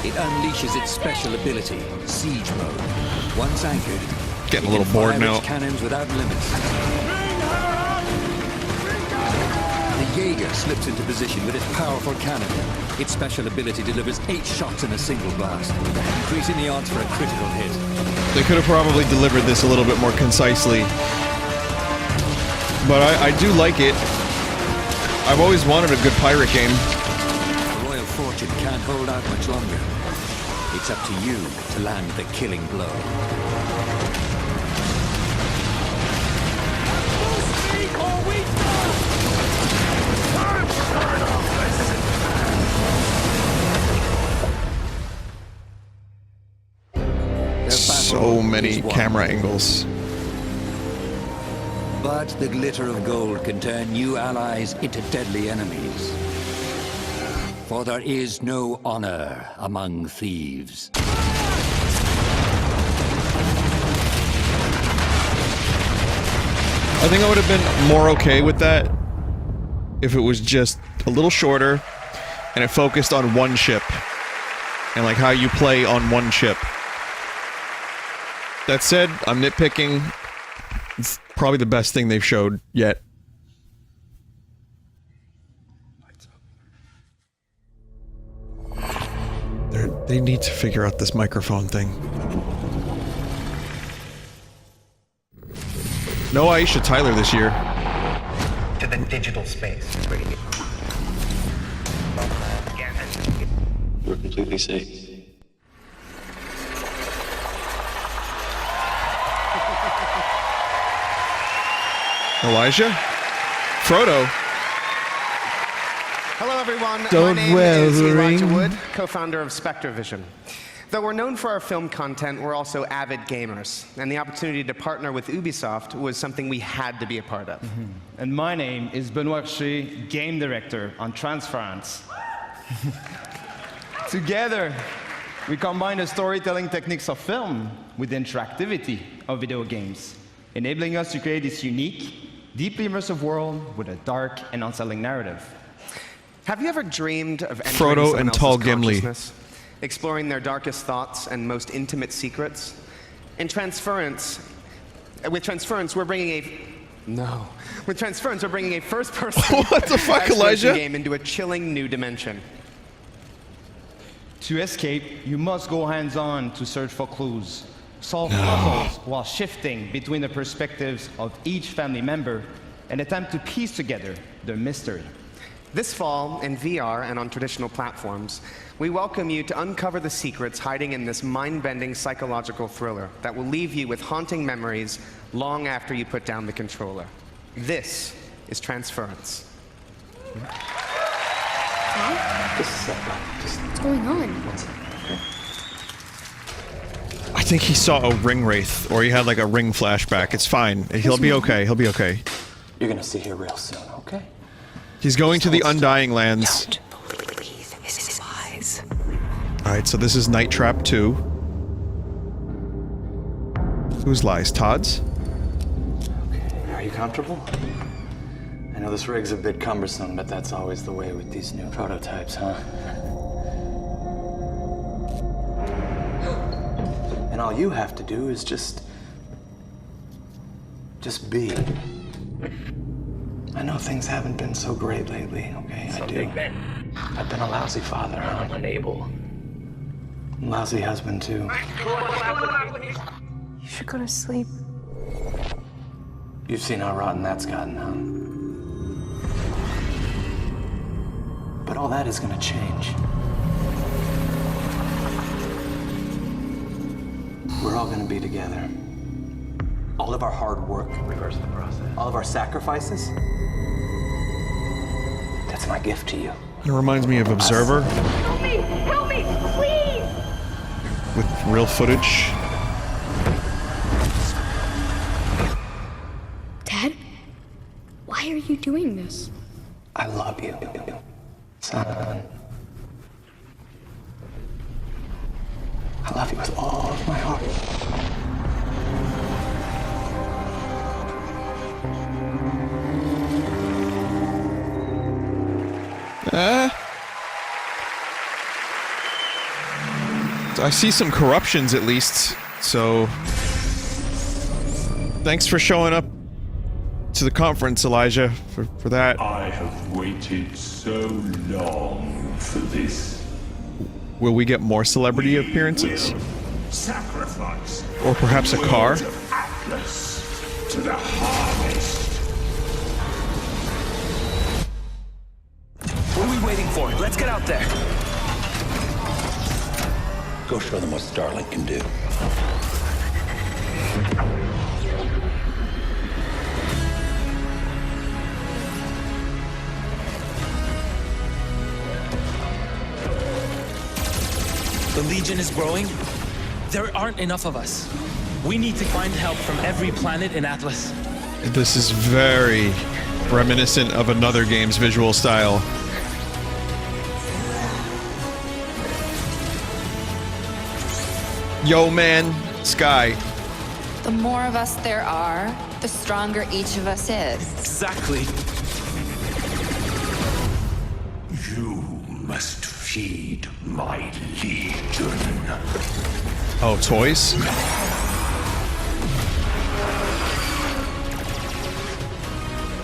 It unleashes its special ability, Siege Mode. Once anchored, getting a little bored now. Cannons without limits. The Jaeger slips into position with its powerful cannon. Its special ability delivers 8 shots in a single blast, increasing the odds for a critical hit. They could have probably delivered this a little bit more concisely. But I do like it. I've always wanted a good pirate game. The Royal Fortune can't hold out much longer. It's up to you to land the killing blow. So many camera angles. But the glitter of gold can turn new allies into deadly enemies. For there is no honor among thieves. I think I would have been more okay with that if it was just a little shorter and it focused on one ship and like how you play on one ship. That said, I'm nitpicking. It's probably the best thing they've showed yet. They need to figure out this microphone thing. No Aisha Tyler this year. To the digital space. We're completely safe. Elijah? Frodo? Hello everyone, Don't my name wear is the Elijah ring. Wood, co-founder of SpectreVision. Though we're known for our film content, we're also avid gamers, and the opportunity to partner with Ubisoft was something we had to be a part of. And my name is Benoit Richer, game director on Transference. Together, we combine the storytelling techniques of film with the interactivity of video games, enabling us to create this unique, deeply immersive world with a dark and unsettling narrative. Have you ever dreamed of entering Frodo someone and else's Tall Gimli. consciousness, exploring their darkest thoughts and most intimate secrets? In Transference, with Transference, we're bringing a first-person What the fuck, exploration Elijah? game into a chilling new dimension. To escape, you must go hands-on to search for clues, solve puzzles while shifting between the perspectives of each family member, and attempt to piece together the mystery. This fall, in VR and on traditional platforms, we welcome you to uncover the secrets hiding in this mind-bending psychological thriller that will leave you with haunting memories long after you put down the controller. This is Transference. What's going on? I think he saw a ring wraith, or he had like a ring flashback. It's fine. He'll be okay. He'll be okay. You're gonna see here real soon, okay? He's going to the Undying Lands. Alright, so this is Night Trap 2. Whose lies? Todd's? Are you comfortable? I know this rig's a bit cumbersome, but that's always the way with these new prototypes, huh? And all you have to do is just be. I know things haven't been so great lately, okay? I do. I've been a lousy father, huh? Unable. Lousy husband, too. You should go to sleep. You've seen how rotten that's gotten, huh? But all that is gonna change. We're all gonna be together. All of our hard work. Reverse the process. All of our sacrifices. That's my gift to you. It reminds me of Observer. Help me, please! With real footage. Dad, why are you doing this? I love you, son. I love you with all of my heart. I see some corruptions at least, so thanks for showing up to the conference, Elijah, for that. I have waited so long for this. Will we get more celebrity appearances? Sacrifice. Or perhaps a car? Of Atlas to the harvest. What are we waiting for? Let's get out there. Go show them what Starlink can do. The Legion is growing. There aren't enough of us. We need to find help from every planet in Atlas. This is very reminiscent of another game's visual style. Yo, man, Sky. The more of us there are, the stronger each of us is. Exactly. You must feed my legion. Oh, toys?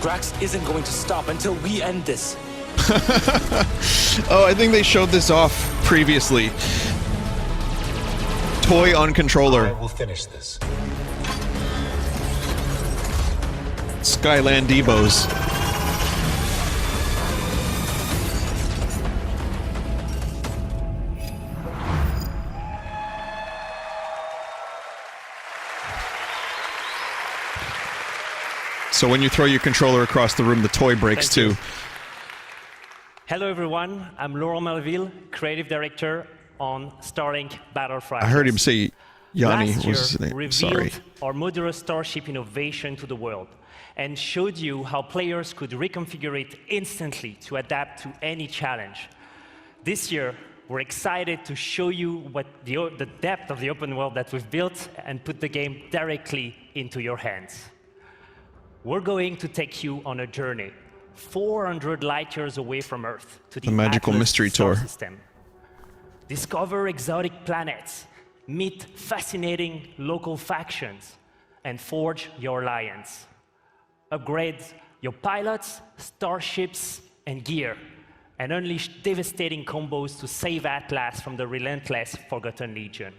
Drax isn't going to stop until we end this. Oh, I think they showed this off previously. Toy on controller. I will finish this. Skyland Debos. So when you throw your controller across the room, the toy breaks too. Hello everyone, I'm Laurent Melville, Creative Director on Starlink Battle Fragments. I heard him say Yanni Last was his name. revealed Sorry. our modular starship innovation to the world and showed you how players could reconfigure it instantly to adapt to any challenge. This year, we're excited to show you what the depth of the open world that we've built and put the game directly into your hands. We're going to take you on a journey 400 light years away from Earth to the magical Atlas mystery solar tour. system. Discover exotic planets, meet fascinating local factions, and forge your alliance. Upgrade your pilots, starships, and gear, and unleash devastating combos to save Atlas from the relentless Forgotten Legion.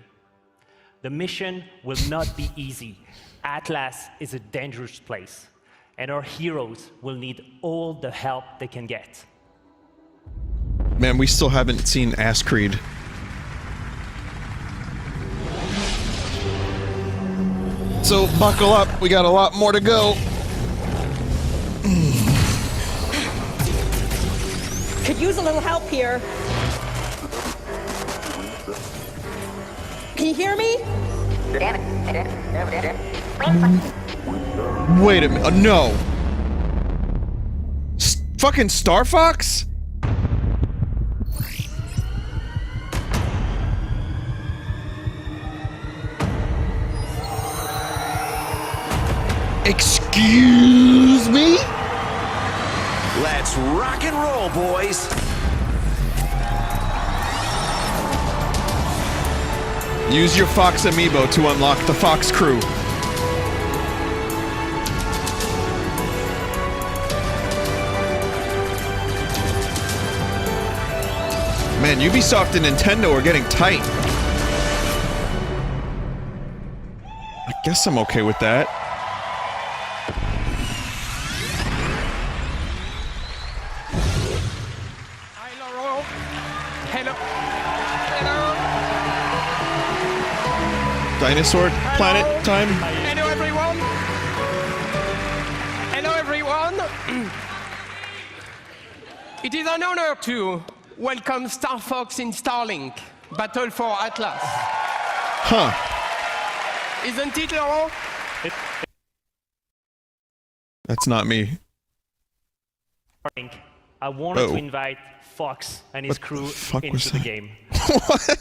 The mission will not be easy. Atlas is a dangerous place, and our heroes will need all the help they can get. Man, we still haven't seen Ass Creed. So buckle up, we got a lot more to go. Could use a little help here. Can you hear me? Wait a minute, no. Fucking Star Fox? Excuse me? Let's rock and roll, boys. Use your Fox amiibo to unlock the Fox crew. Man, Ubisoft and Nintendo are getting tight. I guess I'm okay with that. Hello. Dinosaur planet time? Hello, everyone. Hello, everyone. It is an honor to welcome Star Fox in Starlink, Battle for Atlas. Huh. Isn't it, Laurent? That's not me. I wanted to Oh. invite Fox and his What crew the fuck was into the that? game.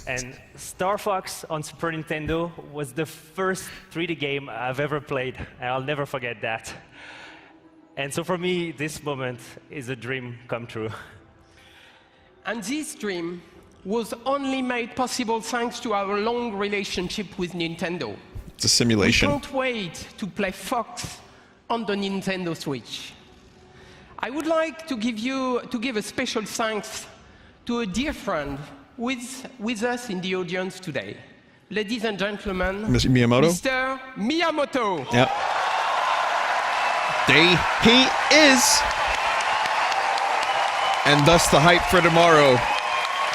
And Star Fox on Super Nintendo was the first 3D game I've ever played, and I'll never forget that. And so for me, this moment is a dream come true. And this dream was only made possible thanks to our long relationship with Nintendo. It's a simulation. We can't wait to play Fox on the Nintendo Switch. I would like to give a special thanks to a dear friend with us in the audience today. Ladies and gentlemen, Mr. Miyamoto? Mr. Miyamoto. Yep. There he is. And thus the hype for tomorrow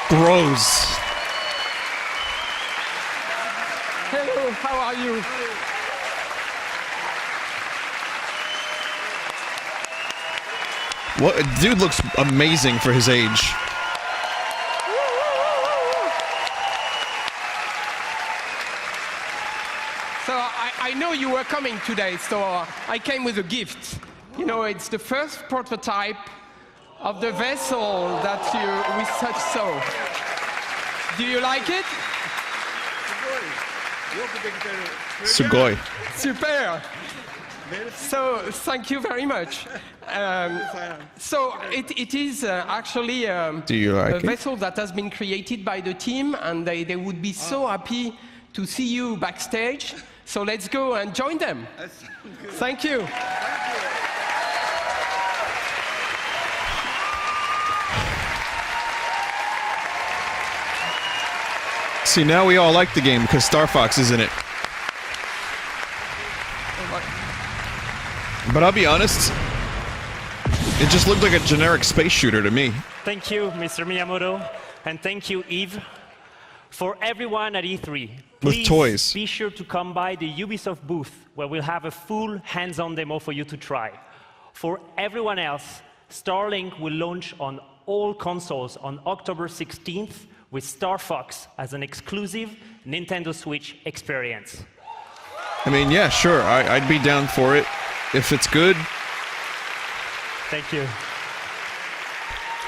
grows. Hello, how are you? What dude looks amazing for his age. So I know you were coming today, so I came with a gift. You know, it's the first prototype of the vessel that we such saw. Do you like it? Sugoi. Super. So thank you very much. So it is actually Do you like a it? vessel that has been created by the team, and they would be so happy to see you backstage. So let's go and join them. Thank you. See, now we all like the game because Star Fox is in it. But I'll be honest, it just looked like a generic space shooter to me. Thank you, Mr. Miyamoto, and thank you, Yves. For everyone at E3, With please toys. be sure to come by the Ubisoft booth, where we'll have a full hands-on demo for you to try. For everyone else, Starlink will launch on all consoles on October 16th with Star Fox as an exclusive Nintendo Switch experience. I mean, yeah, sure, I'd be down for it if it's good. Thank you.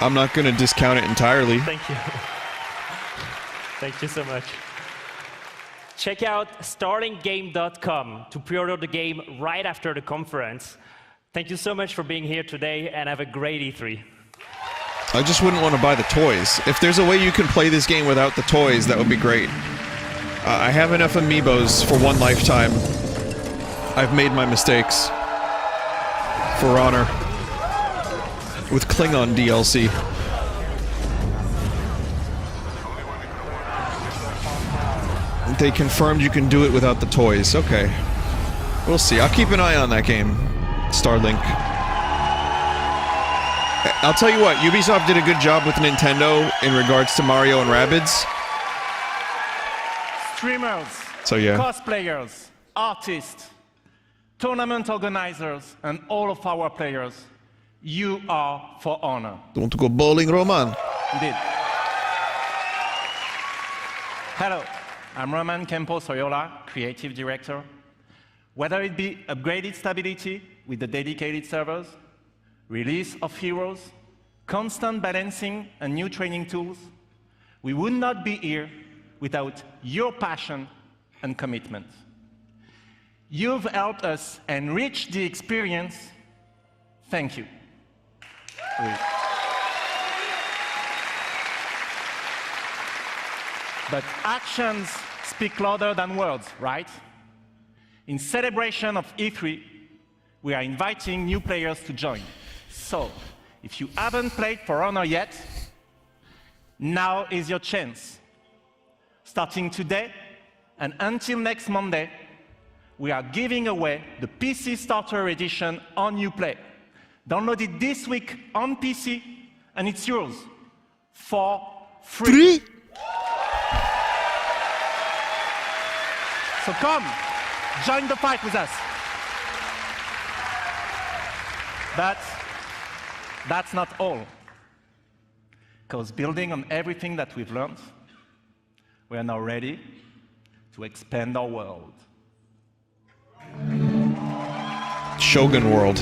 I'm not going to discount it entirely. Thank you. Thank you so much. Check out starlinkgame.com to pre-order the game right after the conference. Thank you so much for being here today, and have a great E3. I just wouldn't want to buy the toys. If there's a way you can play this game without the toys, that would be great. I have enough amiibos for one lifetime. I've made my mistakes. For Honor. With Klingon DLC. They confirmed you can do it without the toys. Okay. We'll see. I'll keep an eye on that game. Starlink. I'll tell you what, Ubisoft did a good job with Nintendo in regards to Mario and Rabbids. Streamers, So yeah. cosplayers, artists, tournament organizers, and all of our players, you are for honor. Don't go bowling, Roman. Indeed. Hello, I'm Roman Campos-Oyola, Creative Director. Whether it be upgraded stability with the dedicated servers, release of heroes, constant balancing, and new training tools, we would not be here without your passion and commitment. You've helped us enrich the experience. Thank you. But actions speak louder than words, right? In celebration of E3, we are inviting new players to join. So, if you haven't played For Honor yet, now is your chance. Starting today and until next Monday, we are giving away the PC Starter Edition on Uplay. Download it this week on PC, and it's yours for free. So come, join the fight with us. But that's not all. Because building on everything that we've learned, we are now ready to expand our world. Shogun World.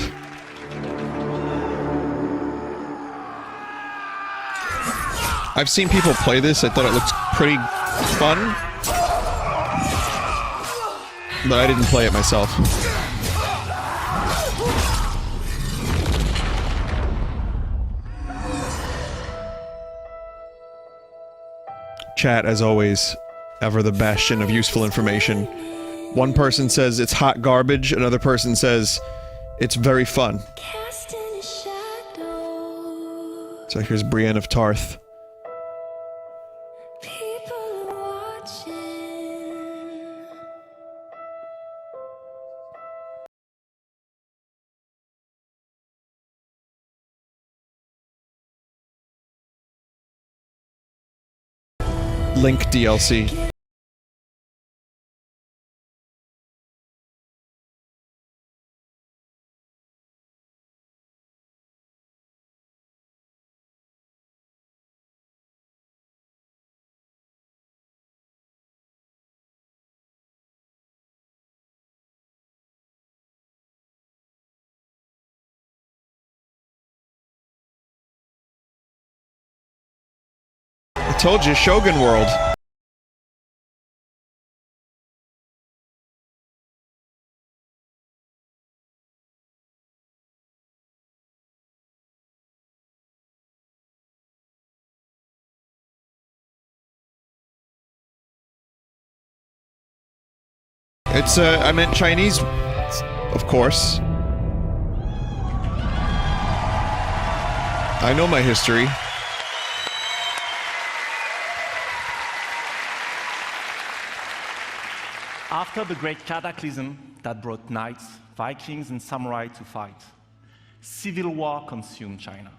I've seen people play this. I thought it looked pretty fun. But I didn't play it myself. Chat, as always, ever the bastion of useful information. One person says it's hot garbage, another person says it's very fun. So here's Brienne of Tarth. Link DLC. I told you, Shogun World. It's, I meant Chinese, of course. I know my history. After the great cataclysm that brought knights, Vikings, and samurai to fight, civil war consumed China.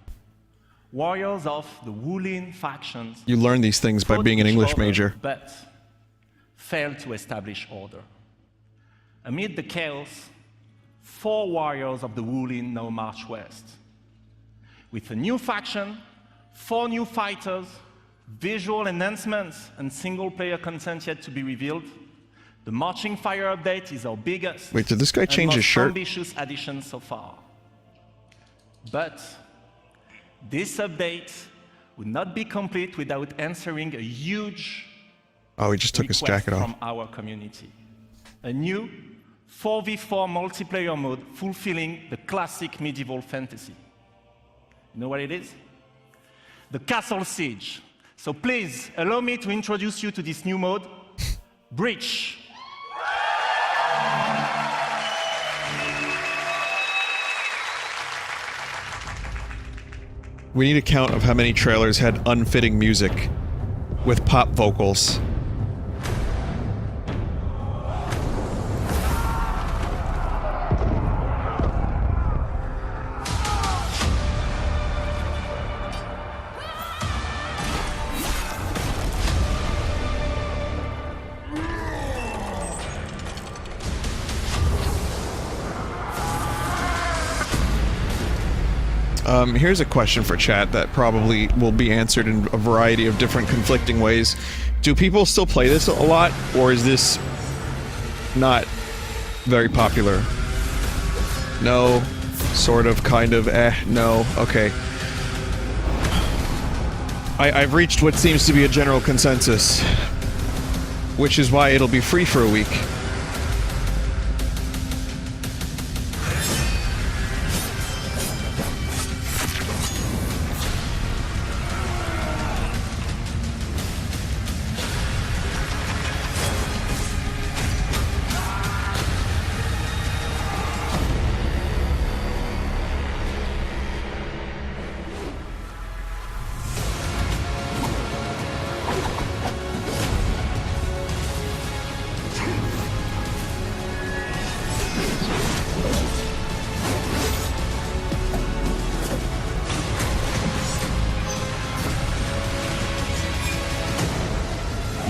Warriors of the Wulin factions You learn these things by being an English major. but failed to establish order. Amid the chaos, 4 warriors of the Wulin now march west. With a new faction, 4 new fighters, visual enhancements, and single-player content yet to be revealed, the Marching Fire update is our biggest Wait, did this guy and change his most shirt? ambitious addition so far. But this update would not be complete without answering a huge Oh, he just took his request jacket off. from our community. A new 4v4 multiplayer mode fulfilling the classic medieval fantasy. You know what it is? The Castle Siege. So please, allow me to introduce you to this new mode, Breach. We need a count of how many trailers had unfitting music with pop vocals. Here's a question for chat that probably will be answered in a variety of different conflicting ways. Do people still play this a lot, or is this not very popular? No, sort of, kind of, no, okay. I've reached what seems to be a general consensus, which is why it'll be free for a week.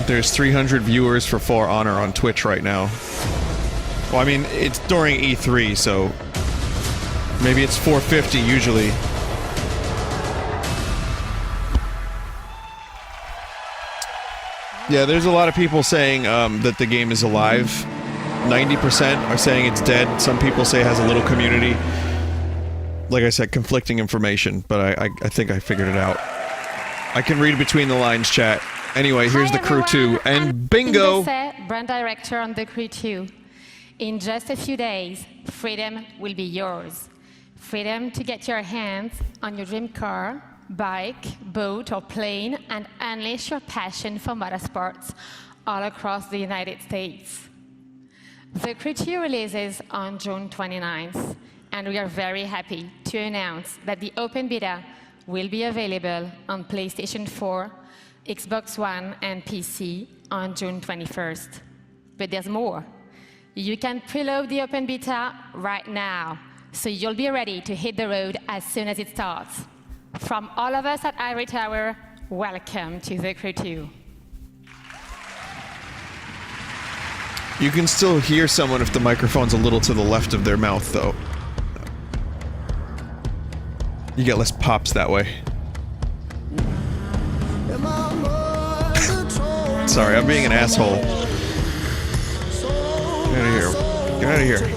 There's 300 viewers for For Honor on Twitch right now. Well, I mean, it's during E3, so maybe it's 450 usually. Yeah, there's a lot of people saying that the game is alive. 90% are saying it's dead. Some people say it has a little community. Like I said, conflicting information, but I think I figured it out. I can read between the lines, chat. Anyway, here's the Crew 2, and bingo! Brand director on the Crew 2. In just a few days, freedom will be yours. Freedom to get your hands on your dream car, bike, boat, or plane, and unleash your passion for motorsports all across the United States. The Crew 2 releases on June 29th, and we are very happy to announce that the open beta will be available on PlayStation 4, Xbox One, and PC on June 21st. But there's more. You can preload the open beta right now, so you'll be ready to hit the road as soon as it starts. From all of us at Ivory Tower, welcome to the Crew 2. You can still hear someone if the microphone's a little to the left of their mouth, though. You get less pops that way. Sorry, I'm being an asshole. Get out of here. Get out of here.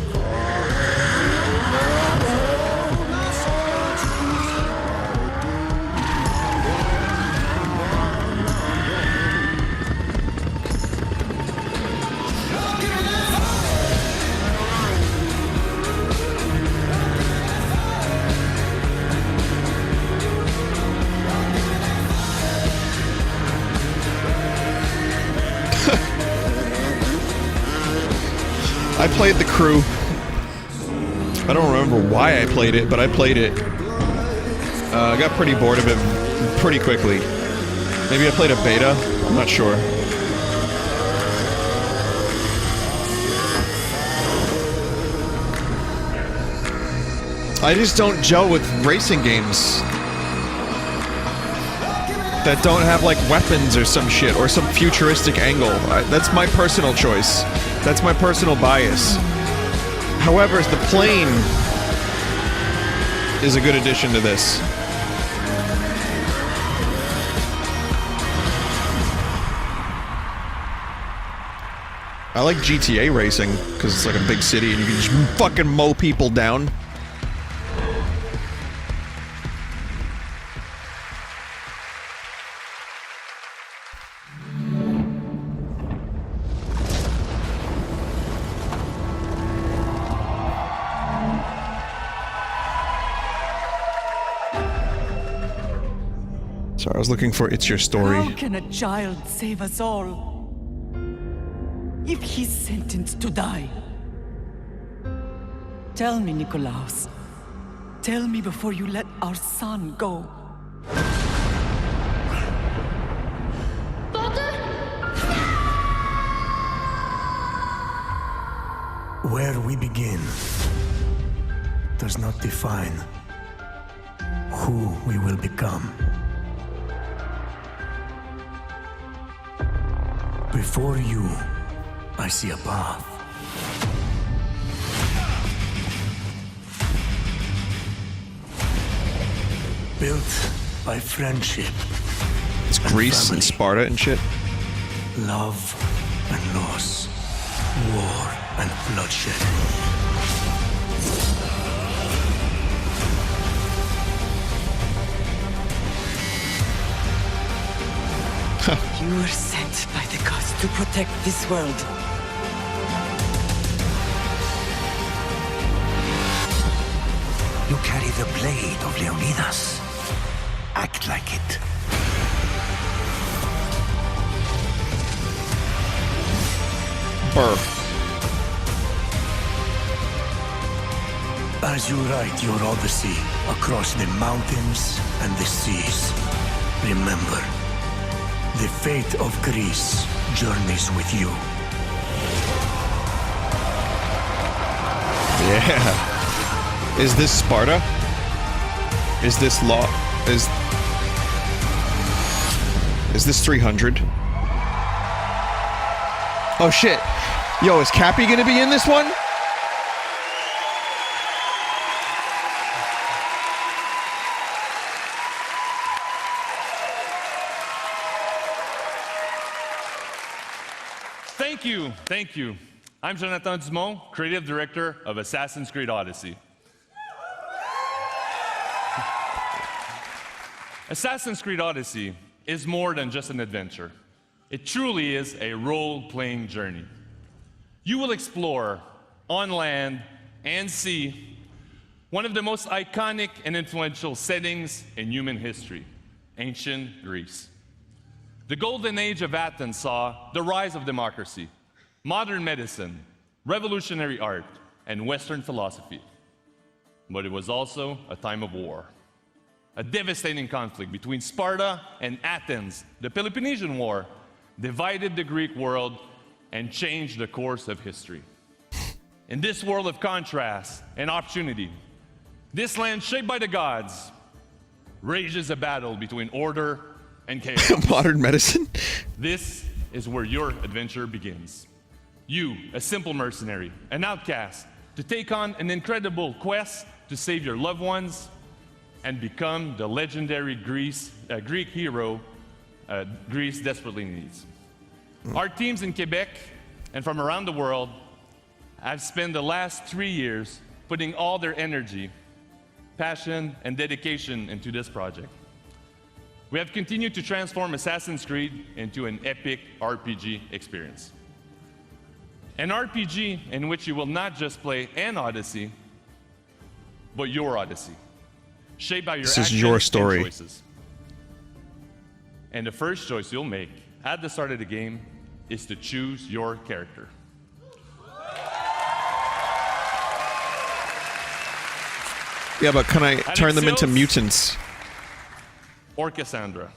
I played The Crew. I don't remember why I played it, but I played it. I got pretty bored of it pretty quickly. Maybe I played a beta? I'm not sure. I just don't gel with racing games that don't have like weapons or some shit or some futuristic angle. That's my personal choice. That's my personal bias. However, the plane is a good addition to this. I like GTA racing because it's like a big city and you can just fucking mow people down. Sorry, I was looking for It's Your Story. How can a child save us all if he's sentenced to die? Tell me, Nikolaus. Tell me before you let our son go. Where we begin does not define who we will become. Before you, I see a path. Built by friendship. It's Greece and Sparta and shit. Love and loss. War and bloodshed. You were sent by the gods to protect this world. You carry the blade of Leonidas. Act like it. Birth. As you write your Odyssey across the mountains and the seas, remember, the fate of Greece journeys with you. Yeah. Is this Sparta? Is this law? Is this 300? Oh shit. Yo, is Cappy gonna be in this one? Thank you. I'm Jonathan Dumont, Creative Director of Assassin's Creed Odyssey. Assassin's Creed Odyssey is more than just an adventure. It truly is a role-playing journey. You will explore, on land and sea, one of the most iconic and influential settings in human history, ancient Greece. The golden age of Athens saw the rise of democracy, modern medicine, revolutionary art, and Western philosophy. But it was also a time of war. A devastating conflict between Sparta and Athens, the Peloponnesian War, divided the Greek world and changed the course of history. In this world of contrast and opportunity, this land shaped by the gods, rages a battle between order and chaos. Modern medicine? This is where your adventure begins. You, a simple mercenary, an outcast, to take on an incredible quest to save your loved ones and become the legendary Greek hero Greece desperately needs. Our teams in Quebec and from around the world have spent the last 3 years putting all their energy, passion, and dedication into this project. We have continued to transform Assassin's Creed into an epic RPG experience. An RPG in which you will not just play an Odyssey, but your Odyssey, shaped by your actions and choices. And the first choice you'll make at the start of the game is to choose your character. Yeah, but can I turn them into mutants? Or Cassandra.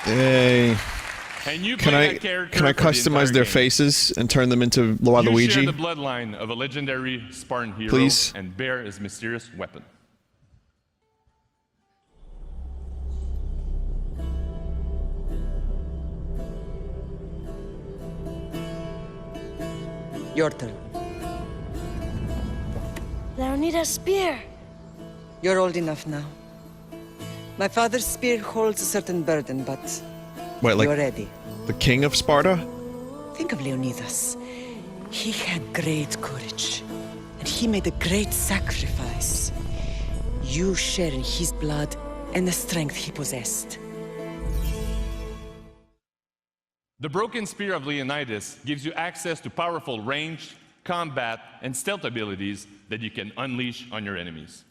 Yay. And you Can play I that character can I for the customize entire their game. faces and turn them into You Waluigi? share the bloodline of a legendary Spartan hero Please? and bear his mysterious weapon. Your turn. Leonida's spear. You're old enough now. My father's spear holds a certain burden, but Wait, like you're ready. the king of Sparta? Think of Leonidas. He had great courage, and he made a great sacrifice. You share in his blood and the strength he possessed. The broken spear of Leonidas gives you access to powerful ranged, combat, and stealth abilities that you can unleash on your enemies.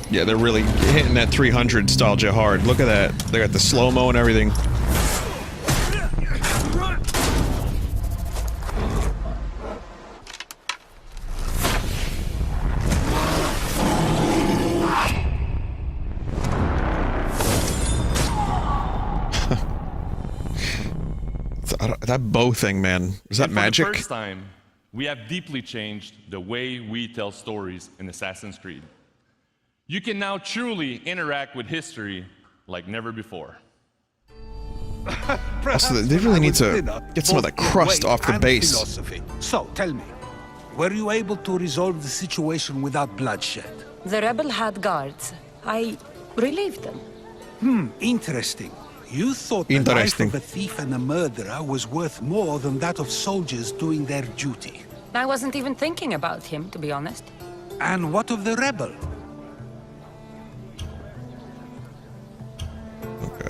Yeah, they're really hitting that 300 nostalgia hard. Look at that. They got the slow-mo and everything. That bow thing, man. Is that magic? For the first time, we have deeply changed the way we tell stories in Assassin's Creed. You can now truly interact with history like never before. Also, they really need to get some of that crust off the base. Philosophy. So, tell me, were you able to resolve the situation without bloodshed? The rebel had guards. I relieved them. Interesting. You thought the life of a thief and a murderer was worth more than that of soldiers doing their duty. I wasn't even thinking about him, to be honest. And what of the rebel?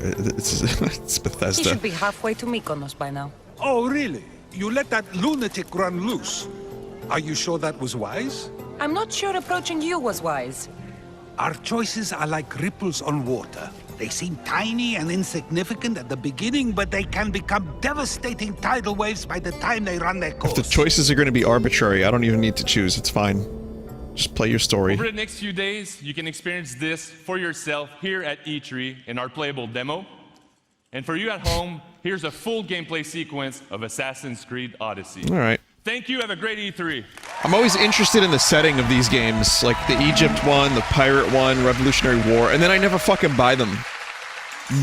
It's Bethesda. He should be halfway to Mykonos by now. Oh, really? You let that lunatic run loose? Are you sure that was wise? I'm not sure approaching you was wise. Our choices are like ripples on water. They seem tiny and insignificant at the beginning, but they can become devastating tidal waves by the time they run their course. If the choices are going to be arbitrary, I don't even need to choose. It's fine. Just play your story. Over the next few days, you can experience this for yourself here at E3 in our playable demo. And for you at home, here's a full gameplay sequence of Assassin's Creed Odyssey. All right. Thank you. Have a great E3. I'm always interested in the setting of these games, like the Egypt one, the Pirate one, Revolutionary War, and then I never fucking buy them.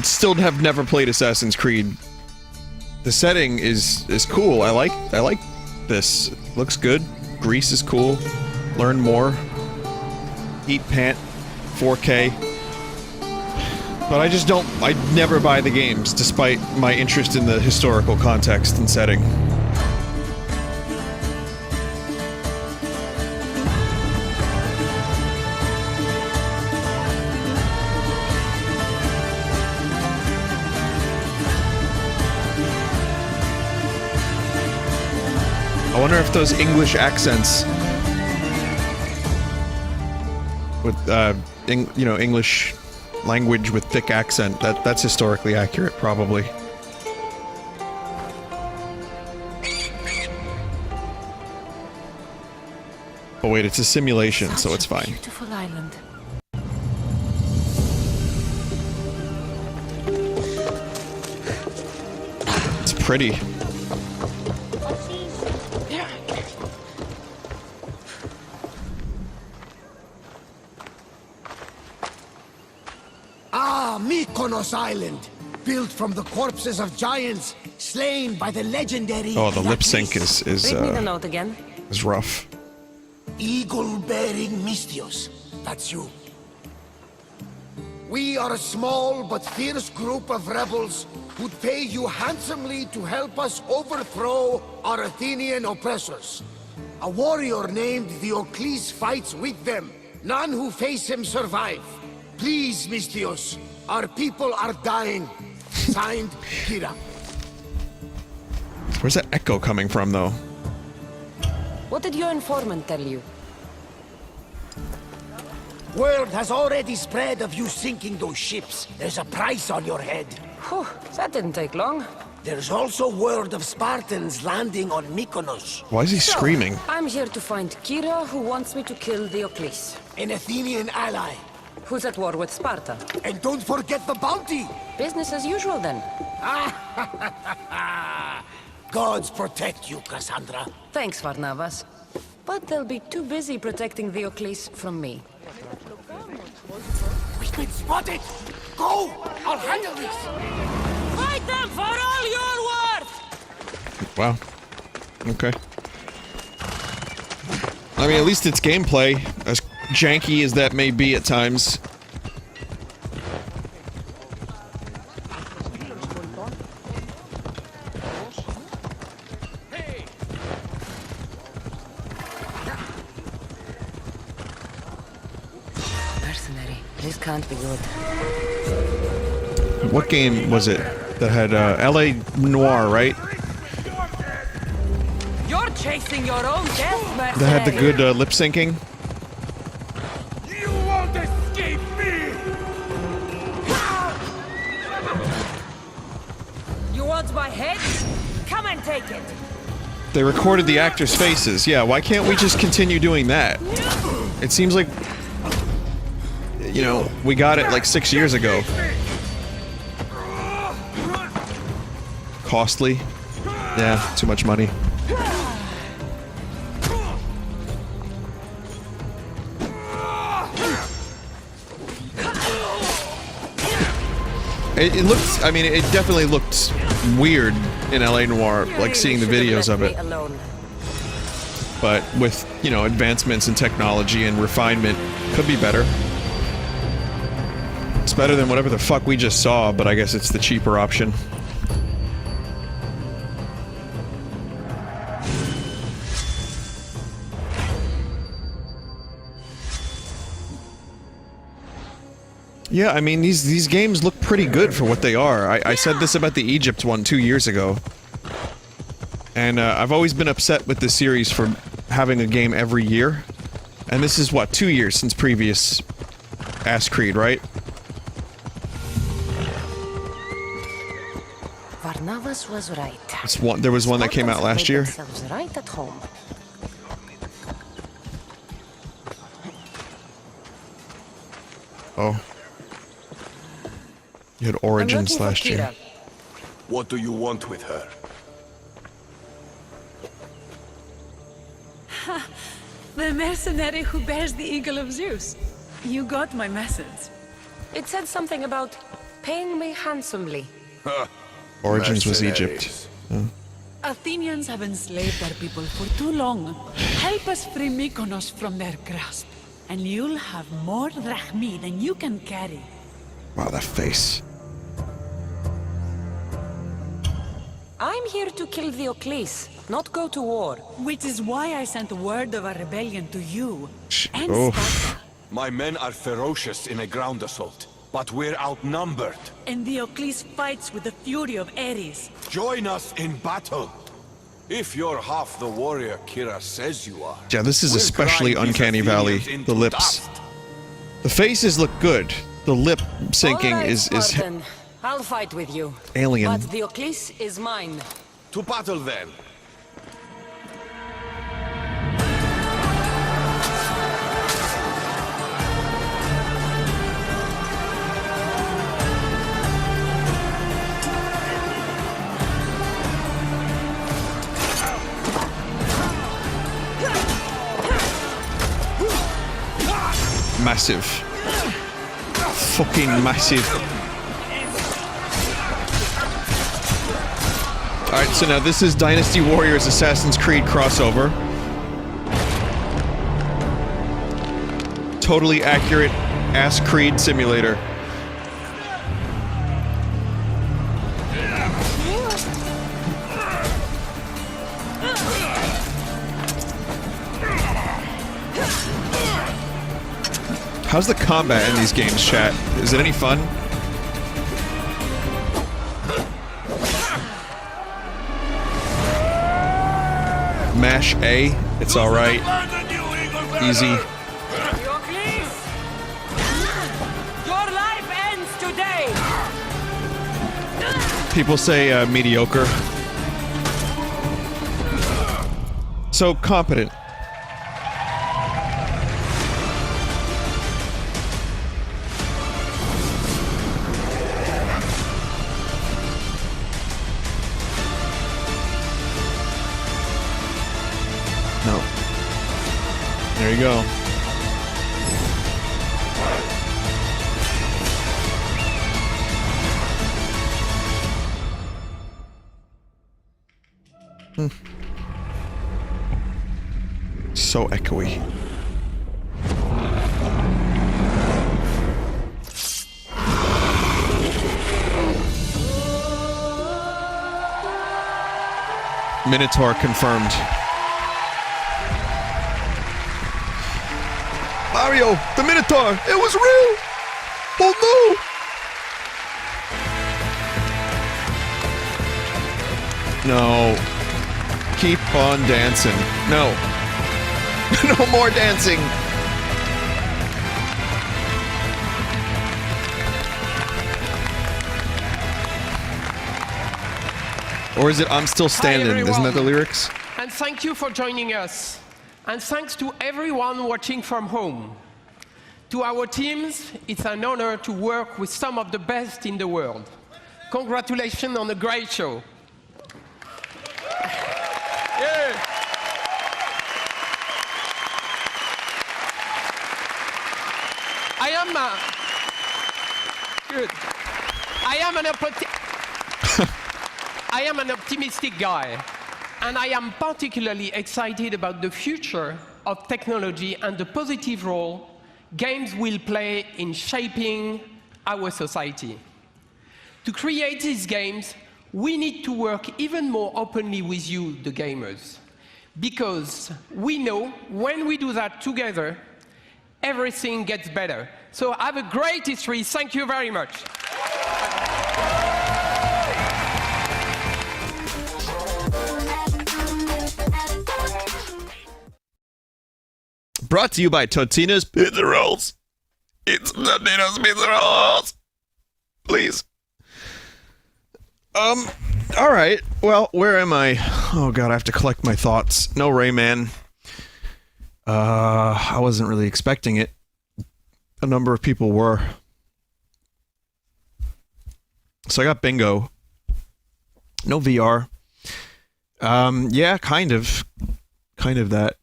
Still have never played Assassin's Creed. The setting is cool. I like this. Looks good. Greece is cool. Learn more. Eat pant. 4K. But I never buy the games, despite my interest in the historical context and setting. I wonder if those English accents with, English language with thick accent, that's historically accurate, probably. But wait, it's a simulation, so it's fine. Beautiful island. It's pretty. Mykonos Island, built from the corpses of giants slain by the legendary. Oh, the lip sync is Read me the note again. is rough. Eagle-bearing Mystios, that's you. We are a small but fierce group of rebels who'd pay you handsomely to help us overthrow our Athenian oppressors. A warrior named Diocles fights with them. None who face him survive. Please, Mystios, our people are dying. Signed, Kira. Where's that echo coming from, though? What did your informant tell you? Word has already spread of you sinking those ships. There's a price on your head. Whew, that didn't take long. There's also word of Spartans landing on Mykonos. Why is he screaming? I'm here to find Kira, who wants me to kill Diocles. An Athenian ally. Who's at war with Sparta. And don't forget the bounty! Business as usual, then. Gods protect you, Cassandra. Thanks, Varnavas. But they'll be too busy protecting Diocles from me. We've been spotted! Go! I'll handle this! Fight them for all you're worth! Wow. Okay. I mean, at least it's gameplay, as janky as that may be at times. Mercenary, this can't be good. What game was it that had LA Noire, right? You're chasing your own death, mercenary. That had the good lip syncing. You won't escape me! You want my head? Come and take it. They recorded the actors' faces. Yeah, why can't we just continue doing that? It seems like, you know, we got it like 6 years ago. Costly. Yeah, too much money. It looked, I mean, it definitely looked weird in LA Noire, like seeing the videos of it. But with, you know, advancements in technology and refinement, could be better. It's better than whatever the fuck we just saw, but I guess it's the cheaper option. Yeah, I mean, these games look pretty good for what they are. I said this about the Egypt one 2 years ago. And I've always been upset with the series for having a game every year. And this is, what, 2 years since previous Creed, right? Varnavas was right. There was one that came out last year. Right at home. Oh. You had Origins last year. What do you want with her? Ha! The mercenary who bears the eagle of Zeus. You got my message. It said something about paying me handsomely. Origins was Egypt. Oh. Athenians have enslaved our people for too long. Help us free Mykonos from their grasp, and you'll have more drachmi than you can carry. Wow, that face. I'm here to kill Diocles, not go to war. Which is why I sent word of our rebellion to you. And Sparta. My men are ferocious in a ground assault, but we're outnumbered. And Diocles fights with the fury of Ares. Join us in battle. If you're half the warrior Kira says you are. Yeah, this is especially Uncanny Valley. The lips. The faces look good. The lip syncing is Spartan. I'll fight with you. alien. But Diocles is mine. To battle then. Massive. Fucking massive. Alright, so now this is Dynasty Warriors Assassin's Creed crossover. Totally accurate ass Creed simulator. How's the combat in these games, chat? Is it any fun? Mash A. It's alright. Easy. People say mediocre. So competent. No. There you go. So echoey. Minotaur confirmed. Mario, the Minotaur, it was real! Oh no! No. Keep on dancing. No. No more dancing. Or is it I'm still standing? Isn't that the lyrics? And thank you for joining us. And thanks to everyone watching from home. To our teams, it's an honor to work with some of the best in the world. Congratulations on a great show. Yeah. Good. I am an optimistic guy, and I am particularly excited about the future of technology and the positive role games will play in shaping our society. To create these games, we need to work even more openly with you, the gamers, because we know when we do that together, everything gets better. So have a great E3. Thank you very much. Brought to you by Totino's Pizza Rolls. It's Totino's Pizza Rolls. Please. All right. Well, where am I? Oh god, I have to collect my thoughts. No Rayman. I wasn't really expecting it. A number of people were. So I got bingo. No VR. Yeah, kind of that.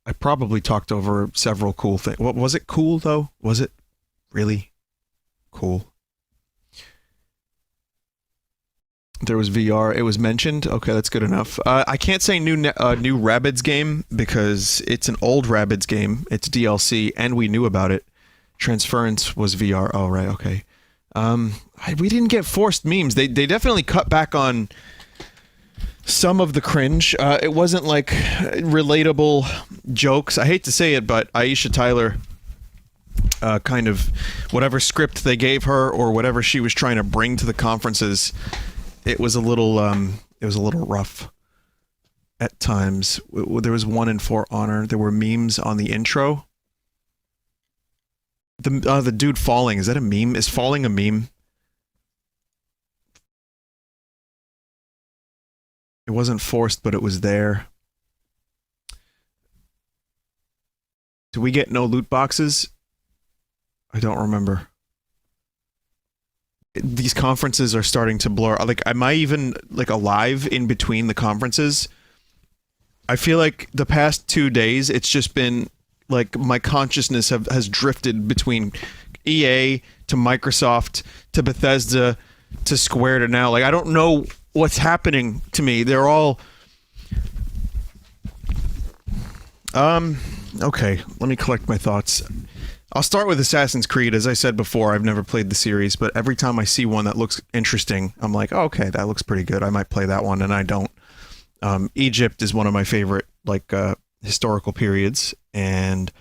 I probably talked over several cool things. What was it cool though? Was it really cool? There was VR. It was mentioned. Okay, that's good enough. I can't say new Rabbids game because it's an old Rabbids game. It's DLC, and we knew about it. Transference was VR. Oh right, okay. We didn't get forced memes. They definitely cut back on some of the cringe. It wasn't like relatable jokes. I hate to say it, but Aisha Tyler, kind of whatever script they gave her or whatever she was trying to bring to the conferences, it was a little rough at times. There was one in For Honor. There were memes on the intro. The dude falling, is that a meme? Is falling a meme? It wasn't forced, but it was there. Do we get no loot boxes? I don't remember. These conferences are starting to blur. Like, am I even like alive in between the conferences? I feel like the past 2 days, it's just been like my consciousness has drifted between EA to Microsoft to Bethesda to Square to now. Like, I don't know what's happening to me. They're all okay, let me collect my thoughts. I'll start with Assassin's Creed. As I said before, I've never played the series, but every time I see one that looks interesting, I'm like, oh, okay, that looks pretty good. I might play that one, and I don't. Egypt is one of my favorite historical periods, and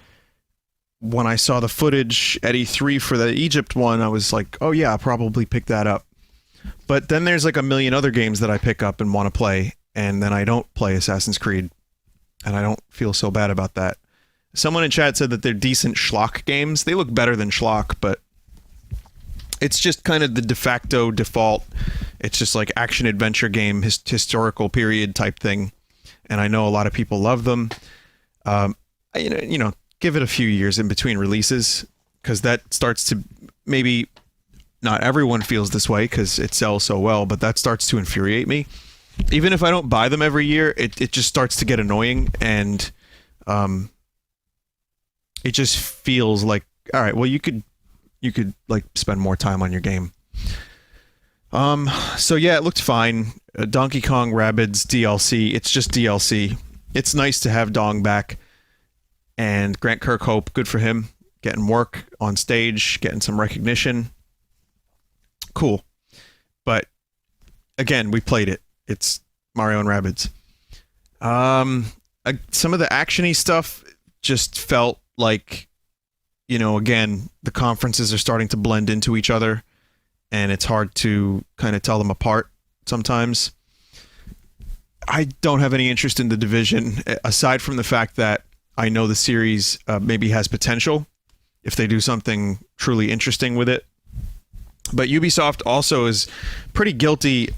when I saw the footage at E3 for the Egypt one, I was like, oh yeah, I'll probably pick that up. But then there's like a million other games that I pick up and want to play, and then I don't play Assassin's Creed, and I don't feel so bad about that. Someone in chat said that they're decent schlock games. They look better than schlock, but it's just kind of the de facto default It's just like action adventure game, historical period type thing, and I know a lot of people love them. You know, give it a few years in between releases, because that starts to, maybe not everyone feels this way because it sells so well, but that starts to infuriate me. Even if I don't buy them every year, it just starts to get annoying, and it just feels like, all right, well, you could like spend more time on your game. So yeah, it looked fine. Donkey Kong Rabbids DLC. It's just DLC. It's nice to have Dong back, and Grant Kirkhope, good for him, getting work on stage, getting some recognition. Cool. But again, we played it. It's Mario and Rabbids. Some of the actiony stuff just felt like, you know, again, the conferences are starting to blend into each other, and it's hard to kind of tell them apart sometimes. I don't have any interest in The Division, aside from the fact that I know the series maybe has potential if they do something truly interesting with it. But Ubisoft also is pretty guilty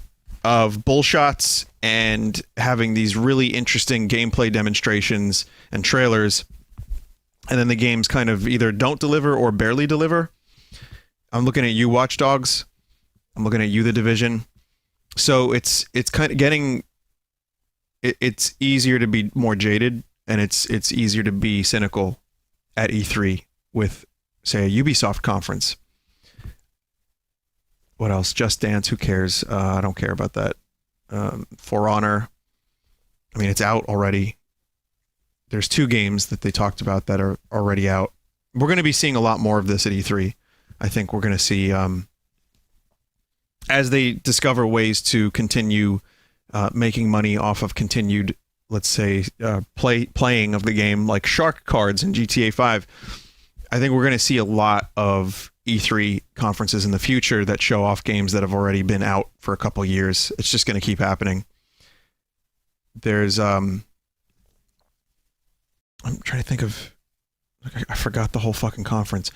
of bullshots and having these really interesting gameplay demonstrations and trailers, and then the games kind of either don't deliver or barely deliver. I'm looking at you, Watch Dogs. I'm looking at you, The Division. So it's kind of getting, it's easier to be more jaded, and it's easier to be cynical at E3 with, say, a Ubisoft conference. What else? Just Dance, who cares? I don't care about that. For Honor, I mean, it's out already. There's 2 games that they talked about that are already out. We're going to be seeing a lot more of this at E3. I think we're going to see, as they discover ways to continue making money off of continued, let's say, playing of the game, like shark cards in GTA 5. I think we're going to see a lot of E3 conferences in the future that show off games that have already been out for a couple years. It's just going to keep happening. There's I'm trying to think of, I forgot the whole fucking conference.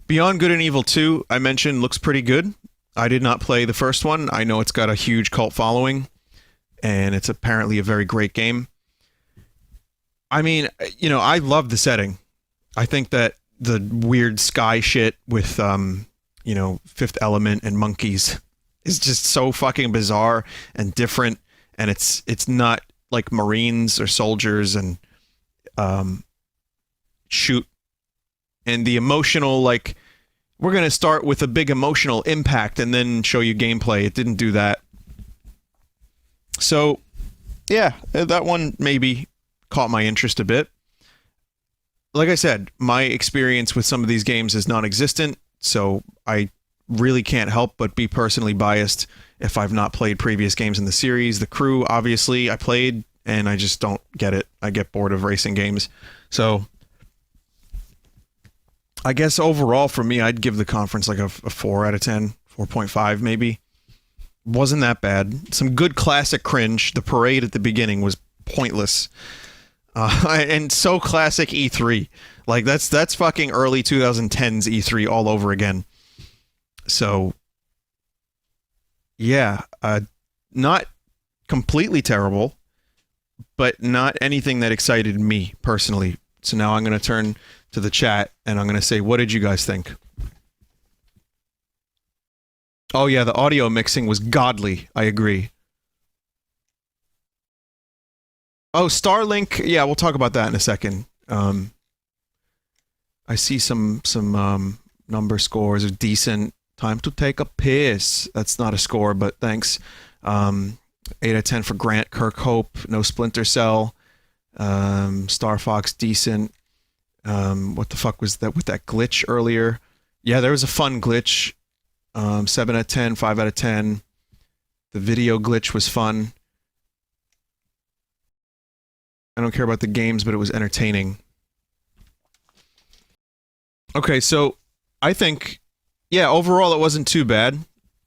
Beyond Good and Evil 2, I mentioned, looks pretty good. I did not play the first one. I know it's got a huge cult following, and it's apparently a very great game. I mean, you know, I love the setting. I think that the weird sky shit with, you know, Fifth Element and monkeys is just so fucking bizarre and different, and it's not like Marines or soldiers and shoot. And the emotional, like, we're going to start with a big emotional impact and then show you gameplay. It didn't do that. So, yeah, that one maybe caught my interest a bit. Like I said, my experience with some of these games is non-existent, so I really can't help but be personally biased if I've not played previous games in the series. The Crew, obviously, I played, and I just don't get it. I get bored of racing games. So I guess overall for me, I'd give the conference like a 4 out of 10, 4.5 maybe. Wasn't that bad. Some good classic cringe. The parade at the beginning was pointless. And so classic E3. Like, that's fucking early 2010s E3 all over again. So, yeah, not completely terrible, but not anything that excited me personally. So now I'm going to turn to the chat, and I'm going to say, what did you guys think? Oh, yeah, the audio mixing was godly. I agree. Oh, Starlink. Yeah, we'll talk about that in a second. I see some number scores are decent. Time to take a piss. That's not a score, but thanks. 8 out of 10 for Grant Kirkhope. No Splinter Cell. Star Fox, decent. What the fuck was that with that glitch earlier? Yeah, there was a fun glitch. 7 out of 10, 5 out of 10. The video glitch was fun. I don't care about the games, but it was entertaining. Okay, so I think, yeah, overall it wasn't too bad.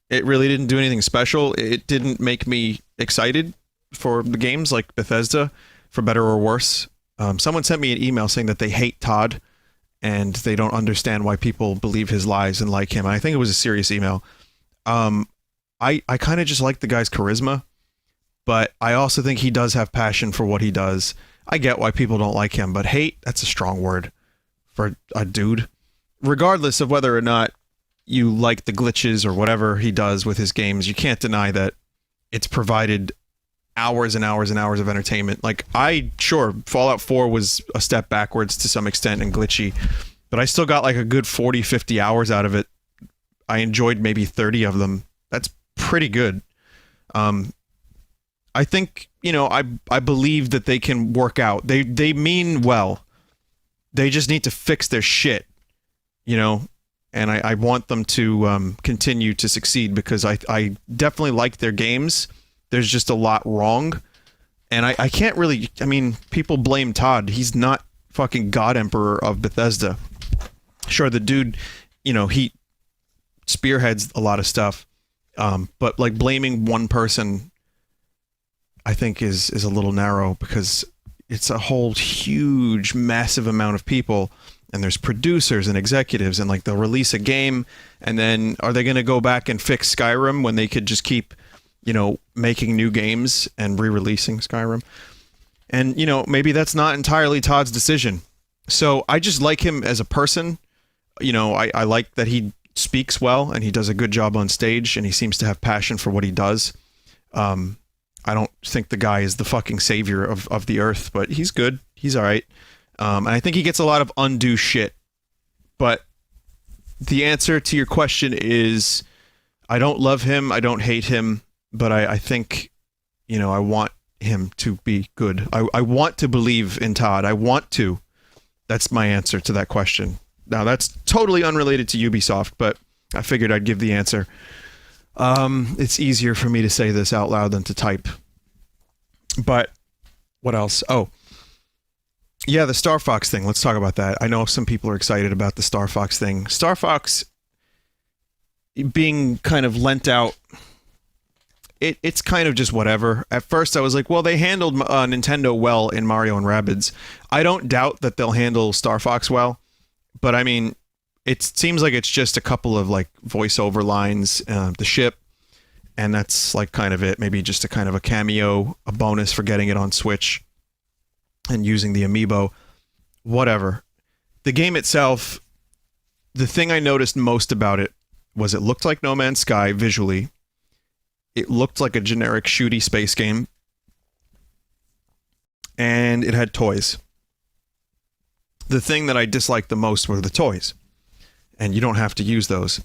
It really didn't do anything special. It didn't make me excited for the games like Bethesda, for better or worse. Someone sent me an email saying that they hate Todd and they don't understand why people believe his lies and like him. And I think it was a serious email. I kind of just like the guy's charisma, but I also think he does have passion for what he does. I get why people don't like him, but hate, that's a strong word for a dude. Regardless of whether or not you like the glitches or whatever he does with his games, you can't deny that it's provided hours and hours and hours of entertainment. Like, sure, Fallout 4 was a step backwards to some extent and glitchy, but I still got like a good 40, 50 hours out of it. I enjoyed maybe 30 of them. That's pretty good. I think, you know, I believe that they can work out. They mean well. They just need to fix their shit, you know, and I want them to continue to succeed, because I definitely like their games. There's just a lot wrong, and I can't really, I mean, people blame Todd. He's not fucking God Emperor of Bethesda. Sure, the dude, you know, he spearheads a lot of stuff, but like blaming one person, I think is a little narrow, because it's a whole huge, massive amount of people, and there's producers and executives, and like they'll release a game, and then are they going to go back and fix Skyrim when they could just keep, you know, making new games and re-releasing Skyrim? And, you know, maybe that's not entirely Todd's decision. So I just like him as a person. You know, I like that he speaks well and he does a good job on stage, and he seems to have passion for what he does. I don't think the guy is the fucking savior of the earth, but he's good. He's all right. And I think he gets a lot of undue shit. But the answer to your question is, I don't love him. I don't hate him. But I think, you know, I want him to be good. I want to believe in Todd. I want to. That's my answer to that question. Now, that's totally unrelated to Ubisoft, but I figured I'd give the answer. It's easier for me to say this out loud than to type. But what else? Oh, yeah, the Star Fox thing. Let's talk about that. I know some people are excited about the Star Fox thing. Star Fox being kind of lent out, it's kind of just whatever. At first, I was like, well, they handled Nintendo well in Mario and Rabbids. I don't doubt that they'll handle Star Fox well, but I mean, it seems like it's just a couple of like voiceover lines, the ship, and that's like kind of it. Maybe just a kind of a cameo, a bonus for getting it on Switch and using the amiibo, whatever. The game itself, the thing I noticed most about it was it looked like No Man's Sky visually. It looked like a generic shooty space game, and it had toys. The thing that I disliked the most were the toys, and you don't have to use those.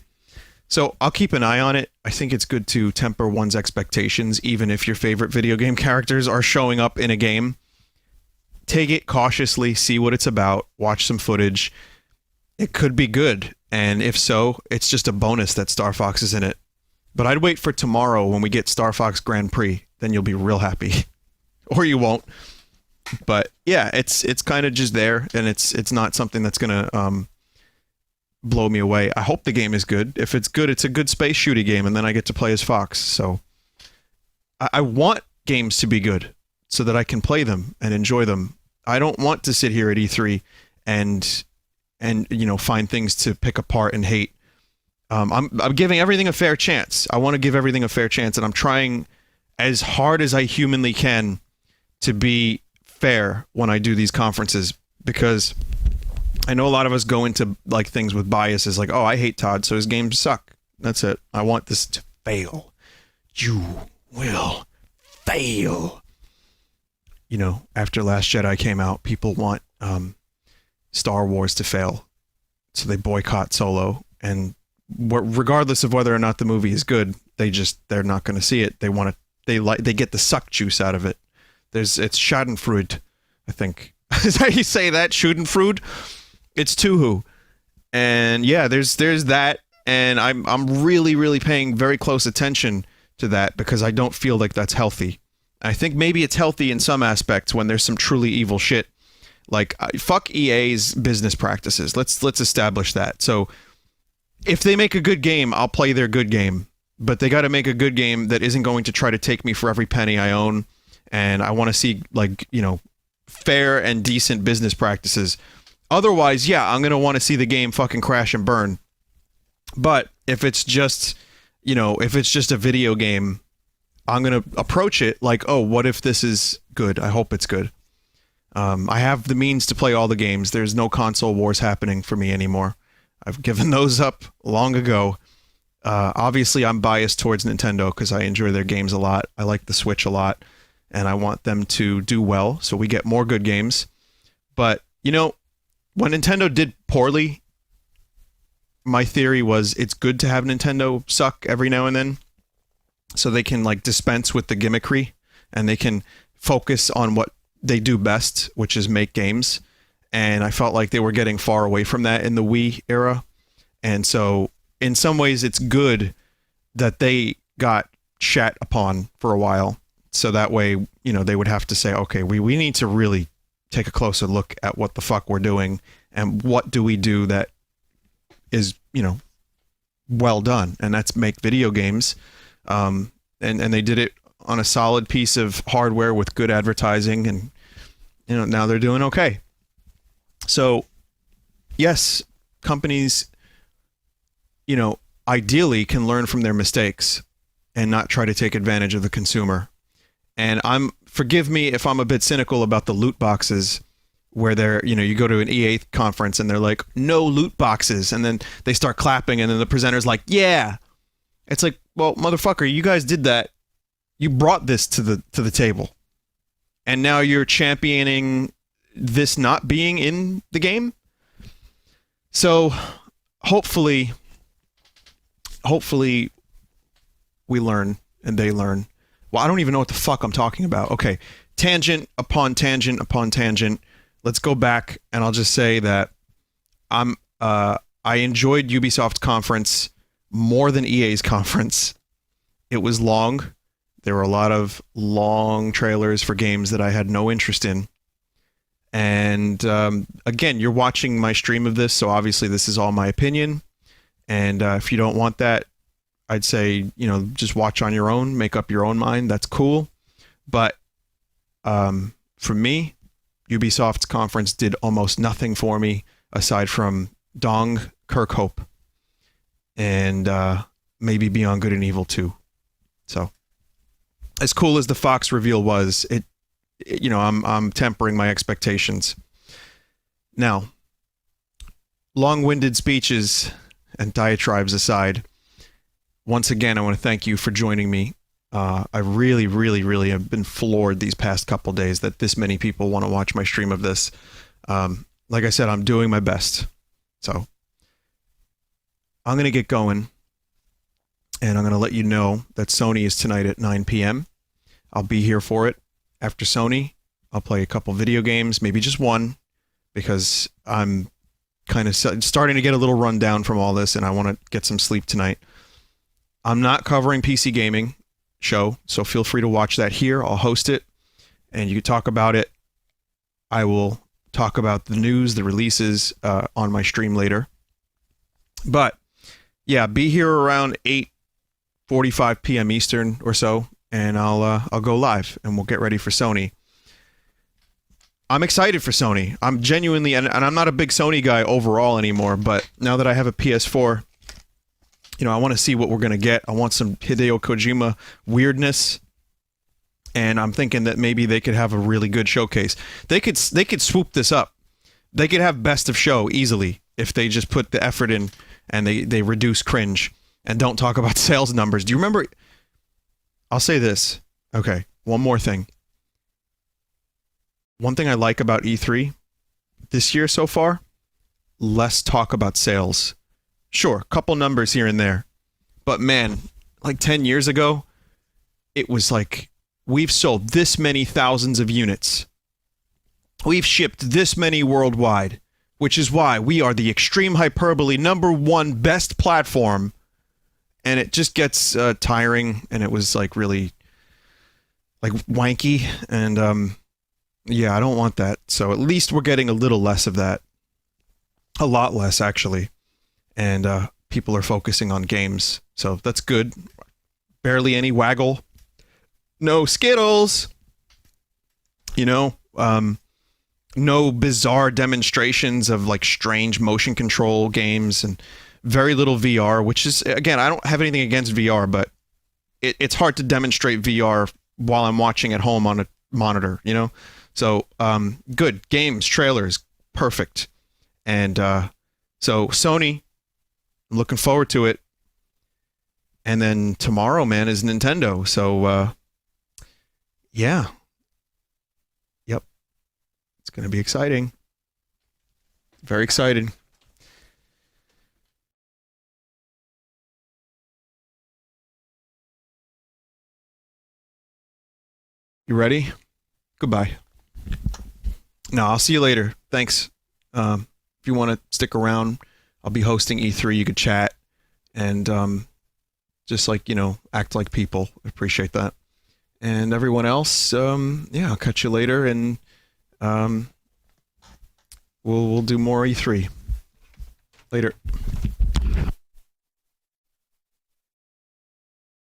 So I'll keep an eye on it. I think it's good to temper one's expectations, even if your favorite video game characters are showing up in a game. Take it cautiously, see what it's about, watch some footage. It could be good, and if so, it's just a bonus that Star Fox is in it. But I'd wait for tomorrow when we get Star Fox Grand Prix, then you'll be real happy. Or you won't. But yeah, it's kind of just there, and it's not something that's gonna blow me away. I hope the game is good. If it's good, it's a good space shooting game, and then I get to play as Fox. So I want games to be good so that I can play them and enjoy them. I don't want to sit here at E3 and you know, find things to pick apart and hate. I'm giving everything a fair chance. I want to give everything a fair chance, and I'm trying as hard as I humanly can to be fair when I do these conferences, because I know a lot of us go into like things with biases, like, oh, I hate Todd, so his games suck. That's it. I want this to fail. You will fail. You know, after Last Jedi came out, people want Star Wars to fail, so they boycott Solo, and regardless of whether or not the movie is good, they're not going to see it. They get the suck juice out of it. It's Schadenfreude, I think. Is that how you say that? Schadenfreude? It's Tuhu. And yeah, there's that, and I'm really, really paying very close attention to that, because I don't feel like that's healthy. I think maybe it's healthy in some aspects when there's some truly evil shit. Like, fuck EA's business practices. Let's establish that. So if they make a good game, I'll play their good game. But they got to make a good game that isn't going to try to take me for every penny I own. And I want to see, like, you know, fair and decent business practices. Otherwise, yeah, I'm going to want to see the game fucking crash and burn. But if it's just you know, if it's just a video game, I'm going to approach it like, oh, what if this is good? I hope it's good. I have the means to play all the games. There's no console wars happening for me anymore. I've given those up long ago. Obviously, I'm biased towards Nintendo because I enjoy their games a lot. I like the Switch a lot, and I want them to do well so we get more good games. But, you know, when Nintendo did poorly, my theory was it's good to have Nintendo suck every now and then so they can like dispense with the gimmickry and they can focus on what they do best, which is make games. And I felt like they were getting far away from that in the Wii era. And so in some ways it's good that they got shat upon for a while. So that way, you know, they would have to say, okay, we need to really take a closer look at what the fuck we're doing and what do we do that is, you know, well done. And that's make video games. And they did it on a solid piece of hardware with good advertising, and you know, now they're doing okay. So yes, companies, you know, ideally can learn from their mistakes and not try to take advantage of the consumer. And forgive me if I'm a bit cynical about the loot boxes, where they're, you know, you go to an EA conference and they're like, no loot boxes, and then they start clapping and then the presenter's like, yeah. It's like, well, motherfucker, you guys did that. You brought this to the table. And now you're championing this not being in the game. So hopefully we learn and they learn. Well, I don't even know what the fuck I'm talking about. Okay, tangent upon tangent upon tangent. Let's go back, and I'll just say that I enjoyed Ubisoft Conference more than EA's conference. It was long. There were a lot of long trailers for games that I had no interest in. And again, you're watching my stream of this, so obviously this is all my opinion. And if you don't want that, I'd say, you know, just watch on your own, make up your own mind. That's cool. But for me, Ubisoft's conference did almost nothing for me aside from Dong Kirkhope and maybe Beyond Good and Evil 2. So as cool as the Fox reveal was, you know, I'm tempering my expectations. Now, long-winded speeches and diatribes aside, once again, I want to thank you for joining me. I really, really, really have been floored these past couple days that this many people want to watch my stream of this. Like I said, I'm doing my best. So I'm going to get going, and I'm going to let you know that Sony is tonight at 9 p.m. I'll be here for it. After Sony, I'll play a couple video games, maybe just one, because I'm kind of starting to get a little run down from all this, and I want to get some sleep tonight. I'm not covering PC gaming show, so feel free to watch that here. I'll host it, and you can talk about it. I will talk about the news, the releases on my stream later. But yeah, be here around 8:45 p.m. Eastern or so, and I'll go live, and we'll get ready for Sony. I'm excited for Sony. I'm genuinely, and I'm not a big Sony guy overall anymore, but now that I have a PS4, you know, I want to see what we're going to get. I want some Hideo Kojima weirdness, and I'm thinking that maybe they could have a really good showcase. They could swoop this up. They could have best of show easily if they just put the effort in and they reduce cringe and don't talk about sales numbers. Do you remember? I'll say this. Okay, one more thing. One thing I like about E3 this year so far, less talk about sales. Sure, couple numbers here and there. But man, like 10 years ago, it was like, we've sold this many thousands of units. We've shipped this many worldwide, which is why we are the extreme hyperbole #1 best platform. And it just gets tiring, and it was like really like wanky. And yeah, I don't want that. So at least we're getting a little less of that. A lot less, actually. And people are focusing on games. So that's good. Barely any waggle. No Skittles. You know, no bizarre demonstrations of like strange motion control games and Very little VR, which is, again, I don't have anything against VR, but it's hard to demonstrate VR while I'm watching at home on a monitor, you know? So, good. Games, trailers, perfect. And so Sony, I'm looking forward to it. And then tomorrow, man, is Nintendo. So, yeah. Yep. It's going to be exciting. Very excited. You ready? Goodbye. No, I'll see you later. Thanks. If you want to stick around, I'll be hosting E3. You could chat and just like, you know, act like people. Appreciate that. And everyone else, yeah, I'll catch you later, and we'll do more E3 later.